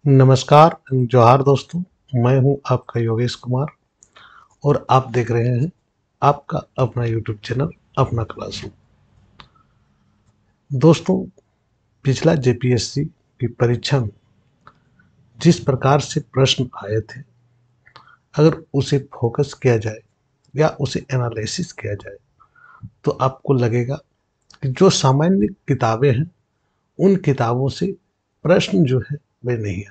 नमस्कार, जोहार दोस्तों। मैं हूं आपका योगेश कुमार और आप देख रहे हैं आपका अपना यूट्यूब चैनल अपना क्लासरूम। दोस्तों, पिछला जेपीएससी की परीक्षा में जिस प्रकार से प्रश्न आए थे, अगर उसे फोकस किया जाए या उसे एनालिसिस किया जाए तो आपको लगेगा कि जो सामान्य किताबें हैं उन किताबों से प्रश्न जो है वे नहीं आए।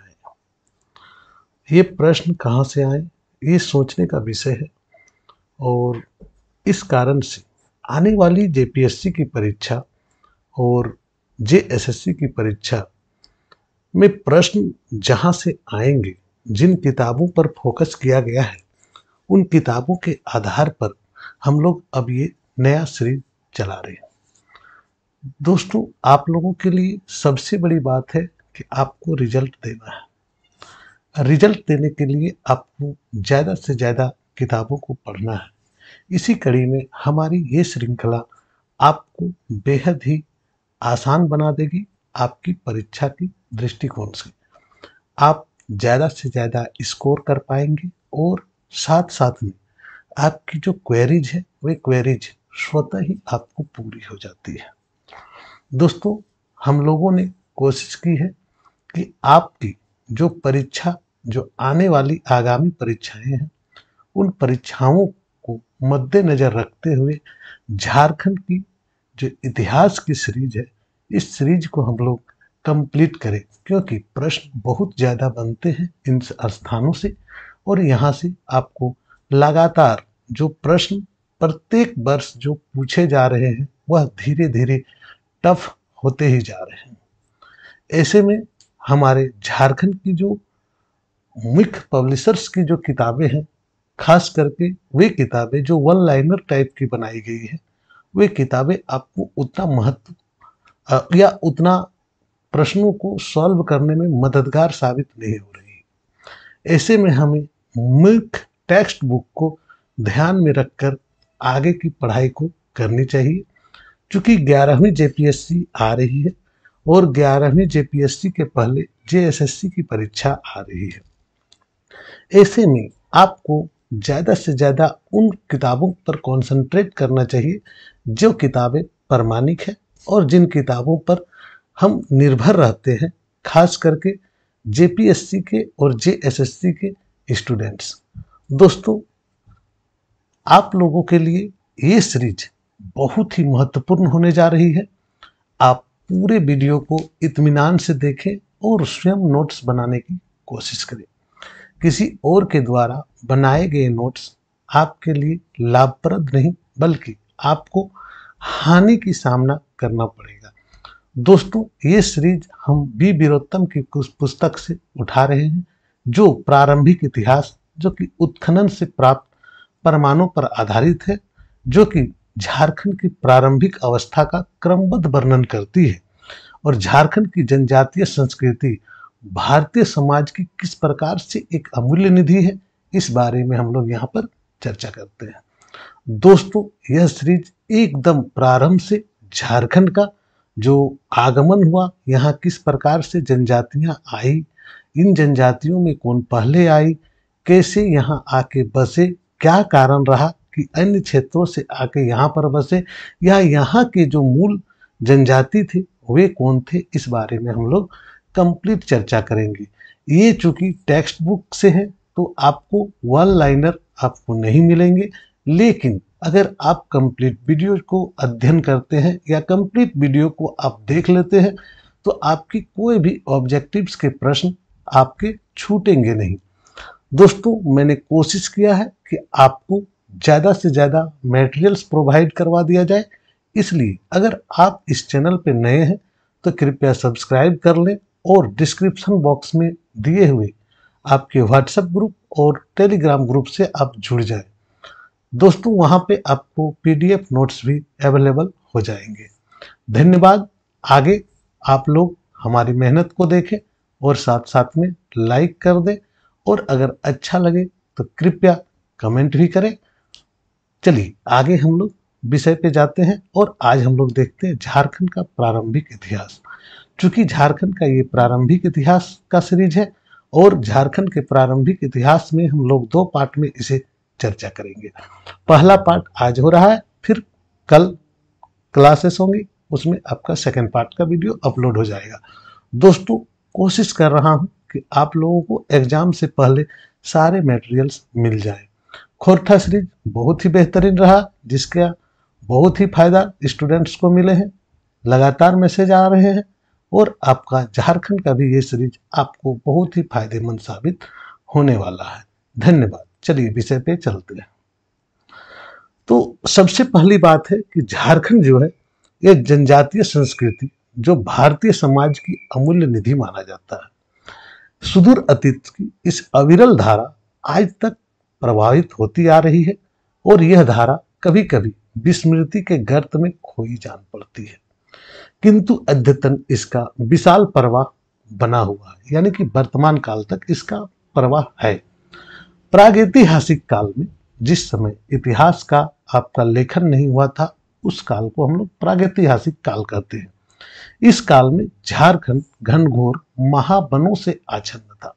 ये प्रश्न कहाँ से आए, ये सोचने का विषय है। और इस कारण से आने वाली जेपीएससी की परीक्षा और जेएसएससी की परीक्षा में प्रश्न जहां से आएंगे, जिन किताबों पर फोकस किया गया है उन किताबों के आधार पर हम लोग अब ये नया सीरीज चला रहे हैं। दोस्तों, आप लोगों के लिए सबसे बड़ी बात है कि आपको रिजल्ट देना है। रिजल्ट देने के लिए आपको ज़्यादा से ज़्यादा किताबों को पढ़ना है। इसी कड़ी में हमारी ये श्रृंखला आपको बेहद ही आसान बना देगी। आपकी परीक्षा की दृष्टिकोण से आप ज़्यादा से ज़्यादा स्कोर कर पाएंगे और साथ साथ में आपकी जो क्वेरीज है वे क्वेरीज स्वतः ही आपको पूरी हो जाती है। दोस्तों, हम लोगों ने कोशिश की है कि आपकी जो परीक्षा, जो आने वाली आगामी परीक्षाएं हैं, उन परीक्षाओं को मद्देनजर रखते हुए झारखंड की जो इतिहास की सीरीज है, इस सीरीज को हम लोग कंप्लीट करें, क्योंकि प्रश्न बहुत ज़्यादा बनते हैं इन स्थानों से और यहाँ से आपको लगातार जो प्रश्न प्रत्येक वर्ष जो पूछे जा रहे हैं वह धीरे धीरे टफ होते ही जा रहे हैं। ऐसे में हमारे झारखंड की जो मुख्य पब्लिशर्स की जो किताबें हैं, खास करके वे किताबें जो वन लाइनर टाइप की बनाई गई है, वे किताबें आपको उतना महत्व या उतना प्रश्नों को सॉल्व करने में मददगार साबित नहीं हो रही। ऐसे में हमें मुख्य टेक्स्ट बुक को ध्यान में रखकर आगे की पढ़ाई को करनी चाहिए। चूंकि 11वीं जेपीएससी आ रही है और 11वीं जेपीएससी के पहले जेएसएससी की परीक्षा आ रही है। ऐसे में आपको ज़्यादा से ज़्यादा उन किताबों पर कंसंट्रेट करना चाहिए जो किताबें प्रामाणिक है और जिन किताबों पर हम निर्भर रहते हैं, खास करके जेपीएससी के और जेएसएससी के स्टूडेंट्स। दोस्तों, आप लोगों के लिए ये सीरीज बहुत ही महत्वपूर्ण होने जा रही है। आप पूरे वीडियो को इत्मीनान से देखें और स्वयं नोट्स बनाने की कोशिश करें। किसी और के द्वारा बनाए गए नोट्स आपके लिए लाभप्रद नहीं, बल्कि आपको हानि की सामना करना पड़ेगा। दोस्तों, ये सीरीज हम बी वीरोत्तम की कुछ पुस्तक से उठा रहे हैं, जो प्रारंभिक इतिहास, जो कि उत्खनन से प्राप्त प्रमाणों पर आधारित है, जो कि झारखंड की प्रारंभिक अवस्था का क्रमबद्ध वर्णन करती है और झारखंड की जनजातीय संस्कृति भारतीय समाज की किस प्रकार से एक अमूल्य निधि है, इस बारे में हम लोग यहाँ पर चर्चा करते हैं। दोस्तों, यह सीरीज एकदम प्रारंभ से झारखंड का जो आगमन हुआ, यहाँ किस प्रकार से जनजातियाँ आई, इन जनजातियों में कौन पहले आई, कैसे यहाँ आके बसे, क्या कारण रहा कि अन्य क्षेत्रों से आके यहाँ पर बसे, या यहाँ के जो मूल जनजाति थे वे कौन थे, इस बारे में हम लोग कंप्लीट चर्चा करेंगे। ये चूंकि टेक्स्ट बुक से है तो आपको वन लाइनर आपको नहीं मिलेंगे, लेकिन अगर आप कंप्लीट वीडियो को अध्ययन करते हैं या कंप्लीट वीडियो को आप देख लेते हैं तो आपकी कोई भी ऑब्जेक्टिव्स के प्रश्न आपके छूटेंगे नहीं। दोस्तों, मैंने कोशिश किया है कि आपको ज़्यादा से ज़्यादा मटेरियल्स प्रोवाइड करवा दिया जाए, इसलिए अगर आप इस चैनल पर नए हैं तो कृपया सब्सक्राइब कर लें और डिस्क्रिप्शन बॉक्स में दिए हुए आपके व्हाट्सएप ग्रुप और टेलीग्राम ग्रुप से आप जुड़ जाएं। दोस्तों, वहां पे आपको पीडीएफ नोट्स भी अवेलेबल हो जाएंगे। धन्यवाद। आगे आप लोग हमारी मेहनत को देखें और साथ साथ में लाइक कर दें और अगर अच्छा लगे तो कृपया कमेंट भी करें। चलिए आगे हम लोग विषय पे जाते हैं और आज हम लोग देखते हैं झारखंड का प्रारंभिक इतिहास। चूंकि झारखंड का ये प्रारंभिक इतिहास का सीरीज है और झारखंड के प्रारंभिक इतिहास में हम लोग 2 पार्ट में इसे चर्चा करेंगे। पहला पार्ट आज हो रहा है, फिर कल क्लासेस होंगी, उसमें आपका सेकंड पार्ट का वीडियो अपलोड हो जाएगा। दोस्तों, कोशिश कर रहा हूं कि आप लोगों को एग्जाम से पहले सारे मटेरियल्स मिल जाए। खोरठा सीरीज बहुत ही बेहतरीन रहा, जिसका बहुत ही फायदा स्टूडेंट्स को मिले हैं, लगातार मैसेज आ रहे हैं, और आपका झारखंड का भी ये सीरीज आपको बहुत ही फायदेमंद साबित होने वाला है। धन्यवाद। चलिए विषय पे चलते हैं। तो सबसे पहली बात है कि झारखंड जो है, ये जनजातीय संस्कृति जो भारतीय समाज की अमूल्य निधि माना जाता है। सुदूर अतीत की इस अविरल धारा आज तक प्रभावित होती आ रही है, और यह धारा कभी कभी विस्मृति के गर्त में खोई जान पड़ती है, किंतु अद्यतन इसका विशाल प्रवाह बना हुआ है, यानी कि वर्तमान काल तक इसका प्रवाह है। प्रागैतिहासिक काल में जिस समय इतिहास का आपका लेखन नहीं हुआ था, उस काल को हम लोग प्रागैतिहासिक काल कहते हैं। इस काल में झारखंड घनघोर महावनों से आच्छन्न था।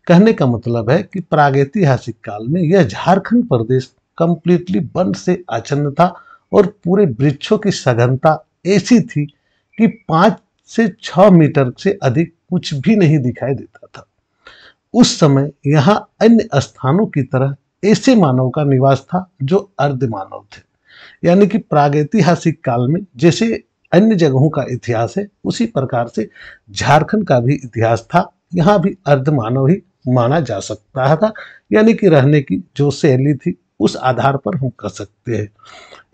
कहने का मतलब है कि प्रागैतिहासिक काल में यह झारखंड प्रदेश कंप्लीटली वन से आच्छन्न था, और पूरे वृक्षों की सघनता ऐसी थी कि 5 से 6 मीटर से अधिक कुछ भी नहीं दिखाई देता था। उस समय यहाँ अन्य स्थानों की तरह ऐसे मानव का निवास था जो अर्ध मानव थे, यानी कि प्रागैतिहासिक काल में जैसे अन्य जगहों का इतिहास है, उसी प्रकार से झारखंड का भी इतिहास था। यहाँ भी अर्ध मानव ही माना जा सकता था, यानी कि रहने की जो शैली थी उस आधार पर हम कह सकते हैं।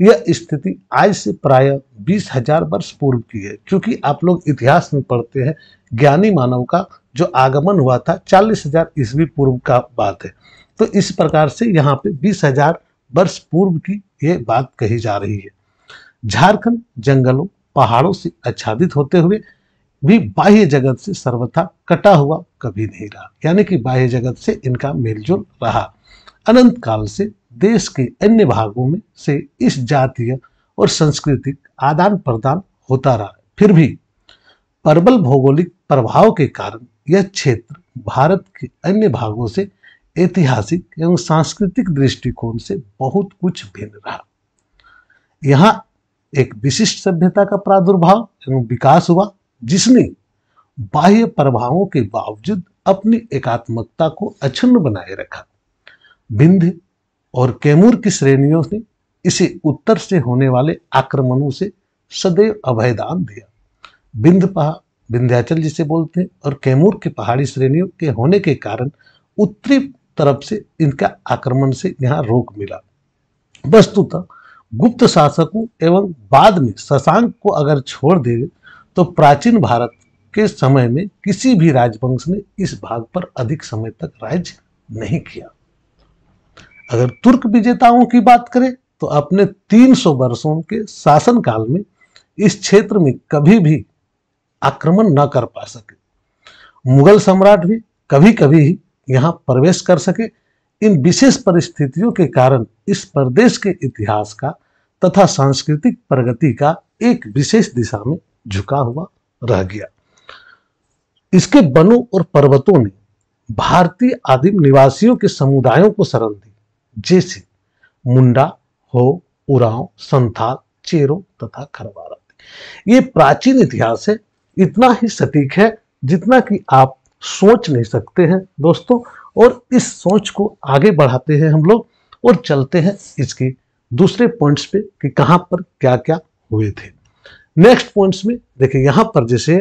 यह स्थिति आज से प्राय 20,000 वर्ष पूर्व की है, क्योंकि आप लोग इतिहास में पढ़ते हैं ज्ञानी मानव का जो आगमन हुआ था 40,000 ईस्वी पूर्व का बात है। तो इस प्रकार से यहाँ पे 20,000 वर्ष पूर्व की ये बात कही जा रही है। झारखंड जंगलों पहाड़ों से आच्छादित होते हुए भी बाह्य जगत से सर्वथा कटा हुआ कभी नहीं रहा, यानी कि बाह्य जगत से इनका मेलजोल रहा। अनंत काल से देश के अन्य भागों में से इस जातीय और सांस्कृतिक आदान प्रदान होता रहा। फिर भी प्रबल भौगोलिक प्रभाव के कारण यह क्षेत्र भारत के अन्य भागों से ऐतिहासिक एवं सांस्कृतिक दृष्टिकोण से बहुत कुछ भिन्न रहा। यहाँ एक विशिष्ट सभ्यता का प्रादुर्भाव एवं विकास हुआ, जिसने बाह्य प्रभावों के बावजूद अपनी एकात्मकता को अक्षुण्ण बनाए रखा। विंध्य और कैमूर की श्रेणियों ने इसे उत्तर से होने वाले आक्रमणों से सदैव अभयदान दिया। विंध्याचल जिसे बोलते हैं, और कैमूर के पहाड़ी श्रेणियों के होने के कारण उत्तरी तरफ से इनका आक्रमण से यहाँ रोक मिला। वस्तुतः गुप्त शासकों एवं बाद में शशांक को अगर छोड़ दें तो प्राचीन भारत के समय में किसी भी राजवंश ने इस भाग पर अधिक समय तक राज्य नहीं किया। अगर तुर्क विजेताओं की बात करें तो अपने 300 वर्षों के शासन काल में इस क्षेत्र में कभी भी आक्रमण न कर पा सके। मुगल सम्राट भी कभी कभी ही यहाँ प्रवेश कर सके। इन विशेष परिस्थितियों के कारण इस प्रदेश के इतिहास का तथा सांस्कृतिक प्रगति का एक विशेष दिशा में झुका हुआ रह गया। इसके वनों और पर्वतों ने भारतीय आदिम निवासियों के समुदायों को शरण दी, जैसे मुंडा, हो, उरांव, संथाल, चेरो तथा खरवारा। ये प्राचीन इतिहास है, इतना ही सटीक है जितना कि आप सोच नहीं सकते हैं दोस्तों। और इस सोच को आगे बढ़ाते हैं हम लोग और चलते हैं इसके दूसरे पॉइंट्स पे कि कहां पर क्या क्या हुए थे। नेक्स्ट पॉइंट्स में देखिए, यहां पर जैसे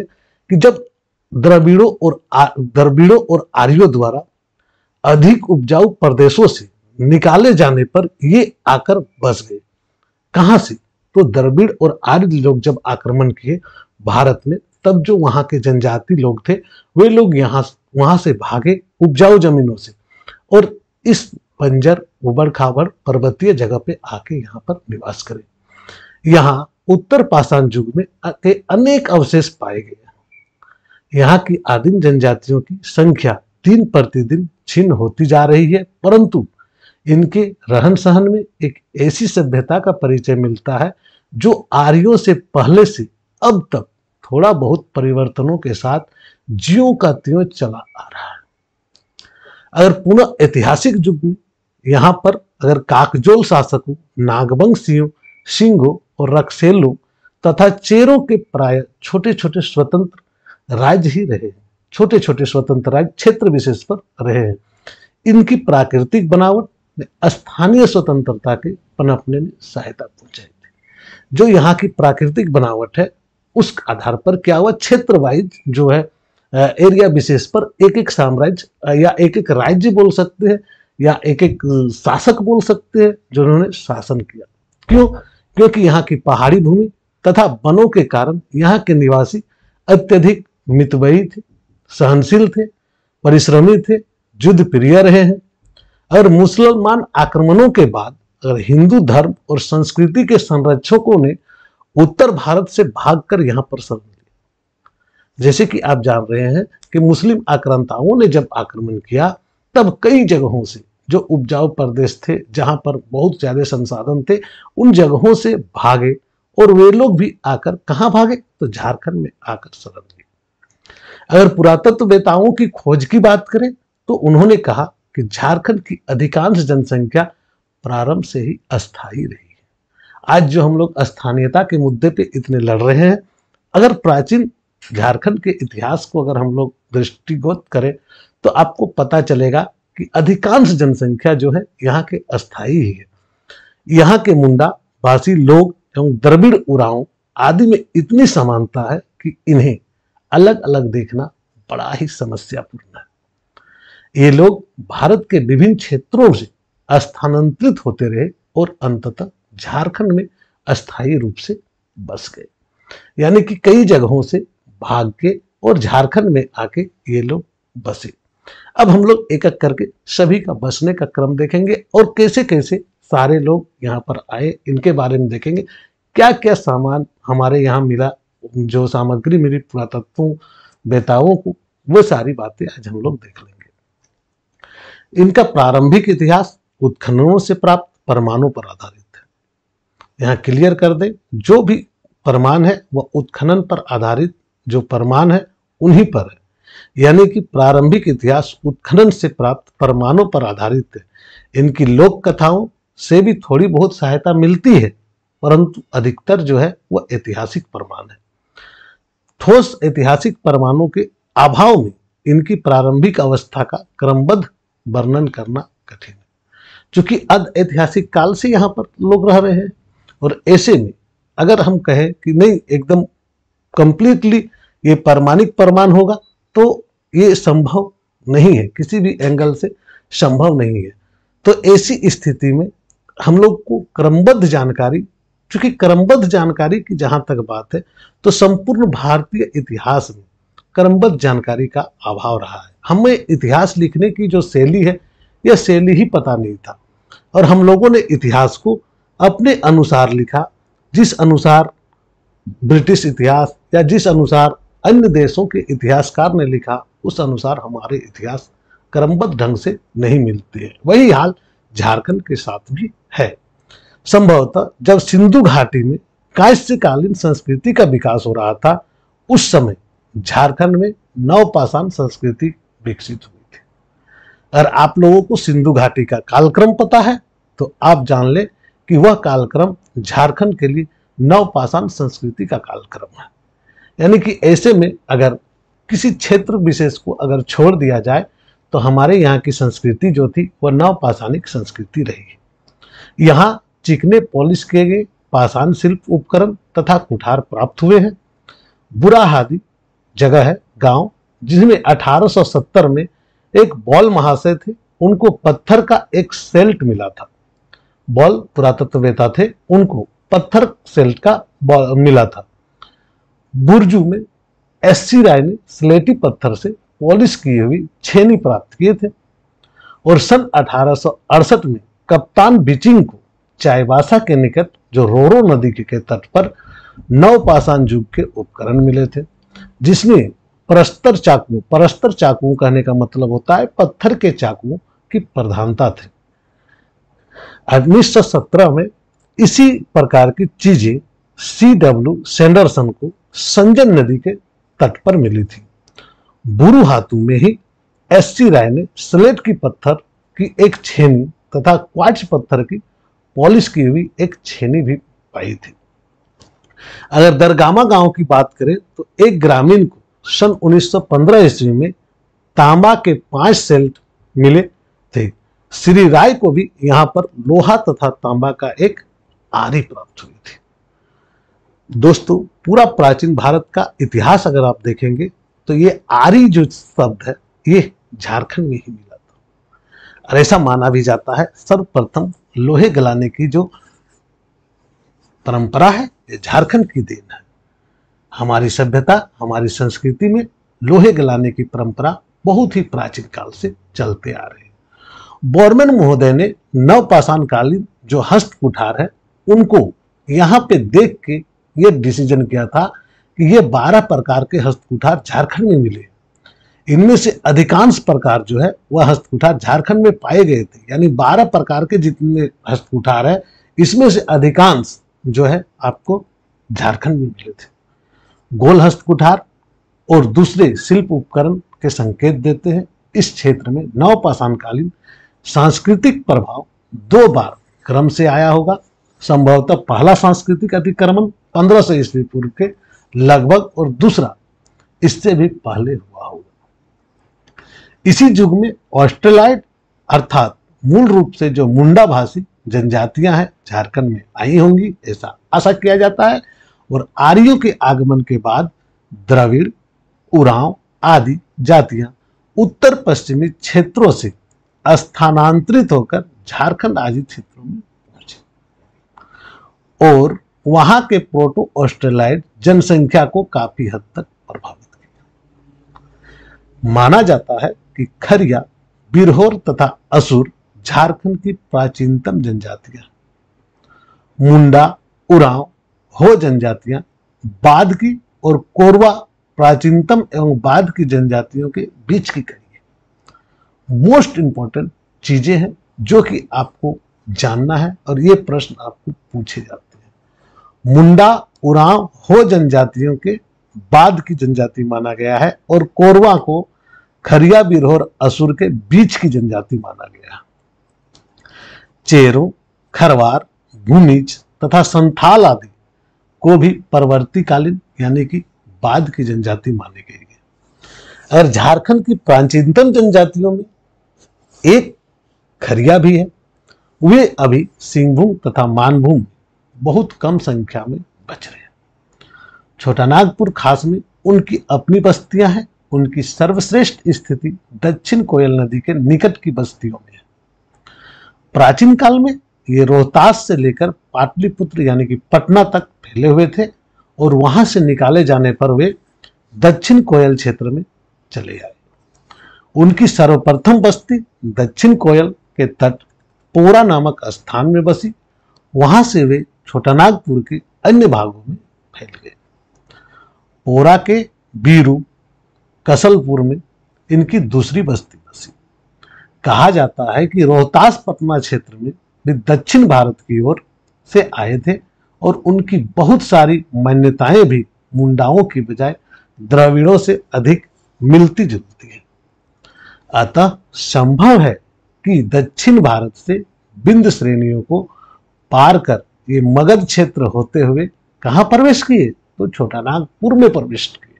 कि जब द्रविड़ों और आर्यों द्वारा अधिक उपजाऊ प्रदेशों से निकाले जाने पर ये आकर बस गए। कहां से? तो द्रविड़ और आर्य लोग जब आक्रमण किए भारत में, तब जो वहां के जनजाति लोग थे वे लोग वहां से भागे उपजाऊ जमीनों से, और इस बंजर उबड़ खाबड़ पर्वतीय जगह पे आके यहाँ पर निवास करे। यहाँ उत्तर पाषाण युग में अनेक अवशेष पाए गए। यहाँ की आदिम जनजातियों की संख्या दिन प्रतिदिन छिन्न होती जा रही है, परंतु इनके रहन सहन में एक ऐसी सभ्यता का परिचय मिलता है जो आर्यों से पहले से अब तक थोड़ा बहुत परिवर्तनों के साथ ज्यों का त्यों चला आ रहा है। अगर पुनः ऐतिहासिक युग में यहाँ पर अगर काकजोल शासकों, नागवंशियों, सिंगों और रक्सेलों तथा चेरों के प्राय छोटे छोटे स्वतंत्र राज्य ही रहे हैं, छोटे छोटे स्वतंत्र राज्य क्षेत्र विशेष पर रहे हैं। इनकी प्राकृतिक बनावट ने स्थानीय स्वतंत्रता के पनपने में सहायता पहुंचाई थी। जो यहाँ की प्राकृतिक बनावट है उस आधार पर क्या हुआ, क्षेत्र वाइज जो है एरिया विशेष पर एक एक साम्राज्य या एक एक राज्य बोल सकते हैं या एक एक शासक बोल सकते हैं जिन्होंने शासन किया। क्यों? क्योंकि यहाँ की पहाड़ी भूमि तथा वनों के कारण यहाँ के निवासी अत्यधिक मितव्ययी थे, सहनशील थे, परिश्रमी थे, युद्ध प्रिय रहे हैं। और मुसलमान आक्रमणों के बाद अगर हिंदू धर्म और संस्कृति के संरक्षकों ने उत्तर भारत से भागकर यहाँ पर शरण ली। जैसे कि आप जान रहे हैं कि मुस्लिम आक्रांताओं ने जब आक्रमण किया तब कई जगहों से जो उपजाऊ प्रदेश थे, जहां पर बहुत ज्यादा संसाधन थे, उन जगहों से भागे और वे लोग भी आकर कहां भागे, तो झारखंड में आकर शरण ली। अगर पुरातत्ववेताओं की खोज की बात करें तो उन्होंने कहा कि झारखंड की अधिकांश जनसंख्या प्रारंभ से ही अस्थायी रही है। आज जो हम लोग स्थानीयता के मुद्दे पे इतने लड़ रहे हैं, अगर प्राचीन झारखंड के इतिहास को अगर हम लोग दृष्टिगत करें तो आपको पता चलेगा कि अधिकांश जनसंख्या जो है यहाँ के अस्थायी ही है। यहाँ के मुंडा भाषी लोग एवं द्रविड़ उरांव आदि में इतनी समानता है कि इन्हें अलग अलग देखना बड़ा ही समस्यापूर्ण है। ये लोग भारत के विभिन्न क्षेत्रों से स्थानांतरित होते रहे और अंततः झारखंड में अस्थायी रूप से बस गए, यानी कि कई जगहों से भाग के और झारखंड में आके ये लोग बसे। अब हम लोग एक एक करके सभी का बसने का क्रम देखेंगे और कैसे कैसे सारे लोग यहाँ पर आए, इनके बारे में देखेंगे। क्या क्या सामान हमारे यहाँ मिला, जो सामग्री मिली पुरातत्वों वेताओं को, वो सारी बातें आज हम लोग देख लेंगे। इनका प्रारंभिक इतिहास उत्खननों से प्राप्त प्रमाणों पर आधारित है। यहाँ क्लियर कर दें, जो भी प्रमाण है वह उत्खनन पर आधारित जो प्रमाण है उन्हीं पर है, यानी कि प्रारंभिक इतिहास उत्खनन से प्राप्त प्रमाणों पर आधारित है। इनकी लोक कथाओं से भी थोड़ी बहुत सहायता मिलती है, परंतु अधिकतर जो है वह ऐतिहासिक प्रमाण है। ठोस ऐतिहासिक प्रमाणों के अभाव में इनकी प्रारंभिक अवस्था का क्रमबद्ध वर्णन करना कठिन है, क्योंकि ऐतिहासिक काल से यहाँ पर लोग रह रहे हैं। और ऐसे में अगर हम कहें कि नहीं एकदम कंप्लीटली ये प्रमाणिक प्रमाण होगा तो ये संभव नहीं है, किसी भी एंगल से संभव नहीं है। तो ऐसी स्थिति में हम लोग को क्रमबद्ध जानकारी, क्योंकि क्रमबद्ध जानकारी की जहां तक बात है तो संपूर्ण भारतीय इतिहास में क्रमबद्ध जानकारी का अभाव रहा है। हमें इतिहास लिखने की जो शैली है यह शैली ही पता नहीं था और हम लोगों ने इतिहास को अपने अनुसार लिखा, जिस अनुसार ब्रिटिश इतिहास या जिस अनुसार अन्य देशों के इतिहासकार ने लिखा उस अनुसार हमारे इतिहास क्रमबद्ध ढंग से नहीं मिलते हैं। वही हाल झारखंड के साथ भी है। संभवतः जब सिंधु घाटी में कांस्यकालीन संस्कृति का विकास हो रहा था उस समय झारखंड में नवपाषाण संस्कृति विकसित हुई थी। अगर आप लोगों को सिंधु घाटी का कालक्रम पता है तो आप जान ले कि वह कालक्रम झारखंड के लिए नवपाषाण संस्कृति का कालक्रम है। यानी कि ऐसे में अगर किसी क्षेत्र विशेष को अगर छोड़ दिया जाए तो हमारे यहाँ की संस्कृति जो थी वह नवपाषाणिक संस्कृति रही। यहाँ चिकने पॉलिश किए गए पाषाण शिल्प उपकरण तथा कुठार प्राप्त हुए हैं। बुराहादी जगह है गांव, जिसमें 1870 में एक बॉल महाशय थे, उनको पत्थर का एक सेल्ट मिला था। बॉल पुरातत्ववेता थे, उनको पत्थर सेल्ट का मिला था। बुरजू में एससी राय ने स्लेटी पत्थर से पॉलिश की हुई छेनी प्राप्त किए थे और सन 1868 में कप्तान बिचिंग को चाईबासा के निकट जो रोरो नदी के तट पर नवपाषाण युग के उपकरण मिले थे, जिसमें परस्तर चाकुओं कहने का मतलब होता है पत्थर के चाकुओं की प्रधानता थी। 1917 में इसी प्रकार की चीजें C.W. सैंडरसन को संजन नदी के तट पर मिली थी। बुरुहातू में ही SC राय ने स्लेट की पत्थर की एक छेनी तथा क्वार्ट्ज पत्थर की पॉलिश की हुई एक छेनी भी पाई थी। अगर दरगामा गांव की बात करें तो एक ग्रामीण को सन 1915 ईस्वी में तांबा के 5 सेल्ट मिले थे। श्री राय को भी यहां पर लोहा तथा तांबा का एक आरी प्राप्त हुई थी। दोस्तों, पूरा प्राचीन भारत का इतिहास अगर आप देखेंगे तो ये आरी जो शब्द है ये झारखंड में ही मिला था और ऐसा माना भी जाता है सर्वप्रथम लोहे गलाने की जो परंपरा है ये झारखंड की देन है। हमारी सभ्यता, हमारी संस्कृति में लोहे गलाने की परंपरा बहुत ही प्राचीन काल से चलते आ रही है। बोरमैन महोदय ने नवपाषाण कालीन जो हस्त कुठार है उनको यहाँ पे देख के ये डिसीजन किया था कि ये 12 प्रकार के हस्त कुठार झारखंड में मिले। इनमें से अधिकांश प्रकार जो है वह हस्त कुठार झारखंड में पाए गए थे, यानी 12 प्रकार के जितने हस्त कुठार है इसमें से अधिकांश जो है आपको झारखंड में मिले थे। गोल हस्त कुठार और दूसरे शिल्प उपकरण के संकेत देते हैं इस क्षेत्र में नवपाषाण कालीन सांस्कृतिक प्रभाव 2 बार क्रम से आया होगा। संभवतः पहला सांस्कृतिक अतिक्रमण 1500 ईस्वी पूर्व के लगभग और दूसरा इससे भी पहले हुआ होगा। इसी युग में ऑस्ट्रेलाइड अर्थात मूल रूप से जो मुंडा भाषी जनजातियां हैं झारखंड में आई होंगी ऐसा आशा किया जाता है और आर्यों के आगमन के बाद द्रविड़, उरांव आदि जातियां उत्तर पश्चिमी क्षेत्रों से स्थानांतरित होकर झारखंड आदि क्षेत्रों में पहुंचे और वहां के प्रोटो ऑस्ट्रेलाइड जनसंख्या को काफी हद तक प्रभावित किया। माना जाता है कि खरिया, बिरहोर तथा असुर झारखंड की प्राचीनतम जनजातियां, मुंडा, उरांव, हो जनजातियां बाद की और कोरवा प्राचीनतम एवं बाद की जनजातियों के बीच की कड़ी है। मोस्ट इंपॉर्टेंट चीजें हैं जो कि आपको जानना है और ये प्रश्न आपको पूछे जाते हैं। मुंडा, उरांव, हो जनजातियों के बाद की जनजाति माना गया है और कोरवा को खरिया, बिरहोर, असुर के बीच की जनजाति माना गया है। चेरों, खरवार, भूमिज तथा संथाल आदि को भी परवर्तीकालीन यानी कि बाद की जनजाति मानी गई है। अगर झारखंड की प्राचीनतम जनजातियों में एक खरिया भी है, वे अभी सिंहभूम तथा मानभूम बहुत कम संख्या में बच रहे हैं। छोटा नागपुर खास में उनकी अपनी बस्तियां हैं। उनकी सर्वश्रेष्ठ स्थिति दक्षिण कोयल नदी के निकट की बस्तियों में है। प्राचीन काल में ये रोहतास से लेकर पाटलिपुत्र यानी कि पटना तक फैले हुए थे और वहां से निकाले जाने पर वे दक्षिण कोयल क्षेत्र में चले आए। उनकी सर्वप्रथम बस्ती दक्षिण कोयल के तट पोरा नामक स्थान में बसी। वहां से वे छोटानागपुर के अन्य भागों में फैल गए। पोरा के बीरू, कसलपुर में इनकी दूसरी बस्ती बसी। कहा जाता है कि रोहतास पटना क्षेत्र में वे दक्षिण भारत की ओर से आए थे और उनकी बहुत सारी मान्यताएं भी मुंडाओं की बजाय द्रविड़ों से अधिक मिलती जुलती हैं। अतः संभव है कि दक्षिण भारत से विंध्य श्रेणियों को पार कर ये मगध क्षेत्र होते हुए कहां प्रवेश किए, तो छोटानागपुर में प्रवेश किए।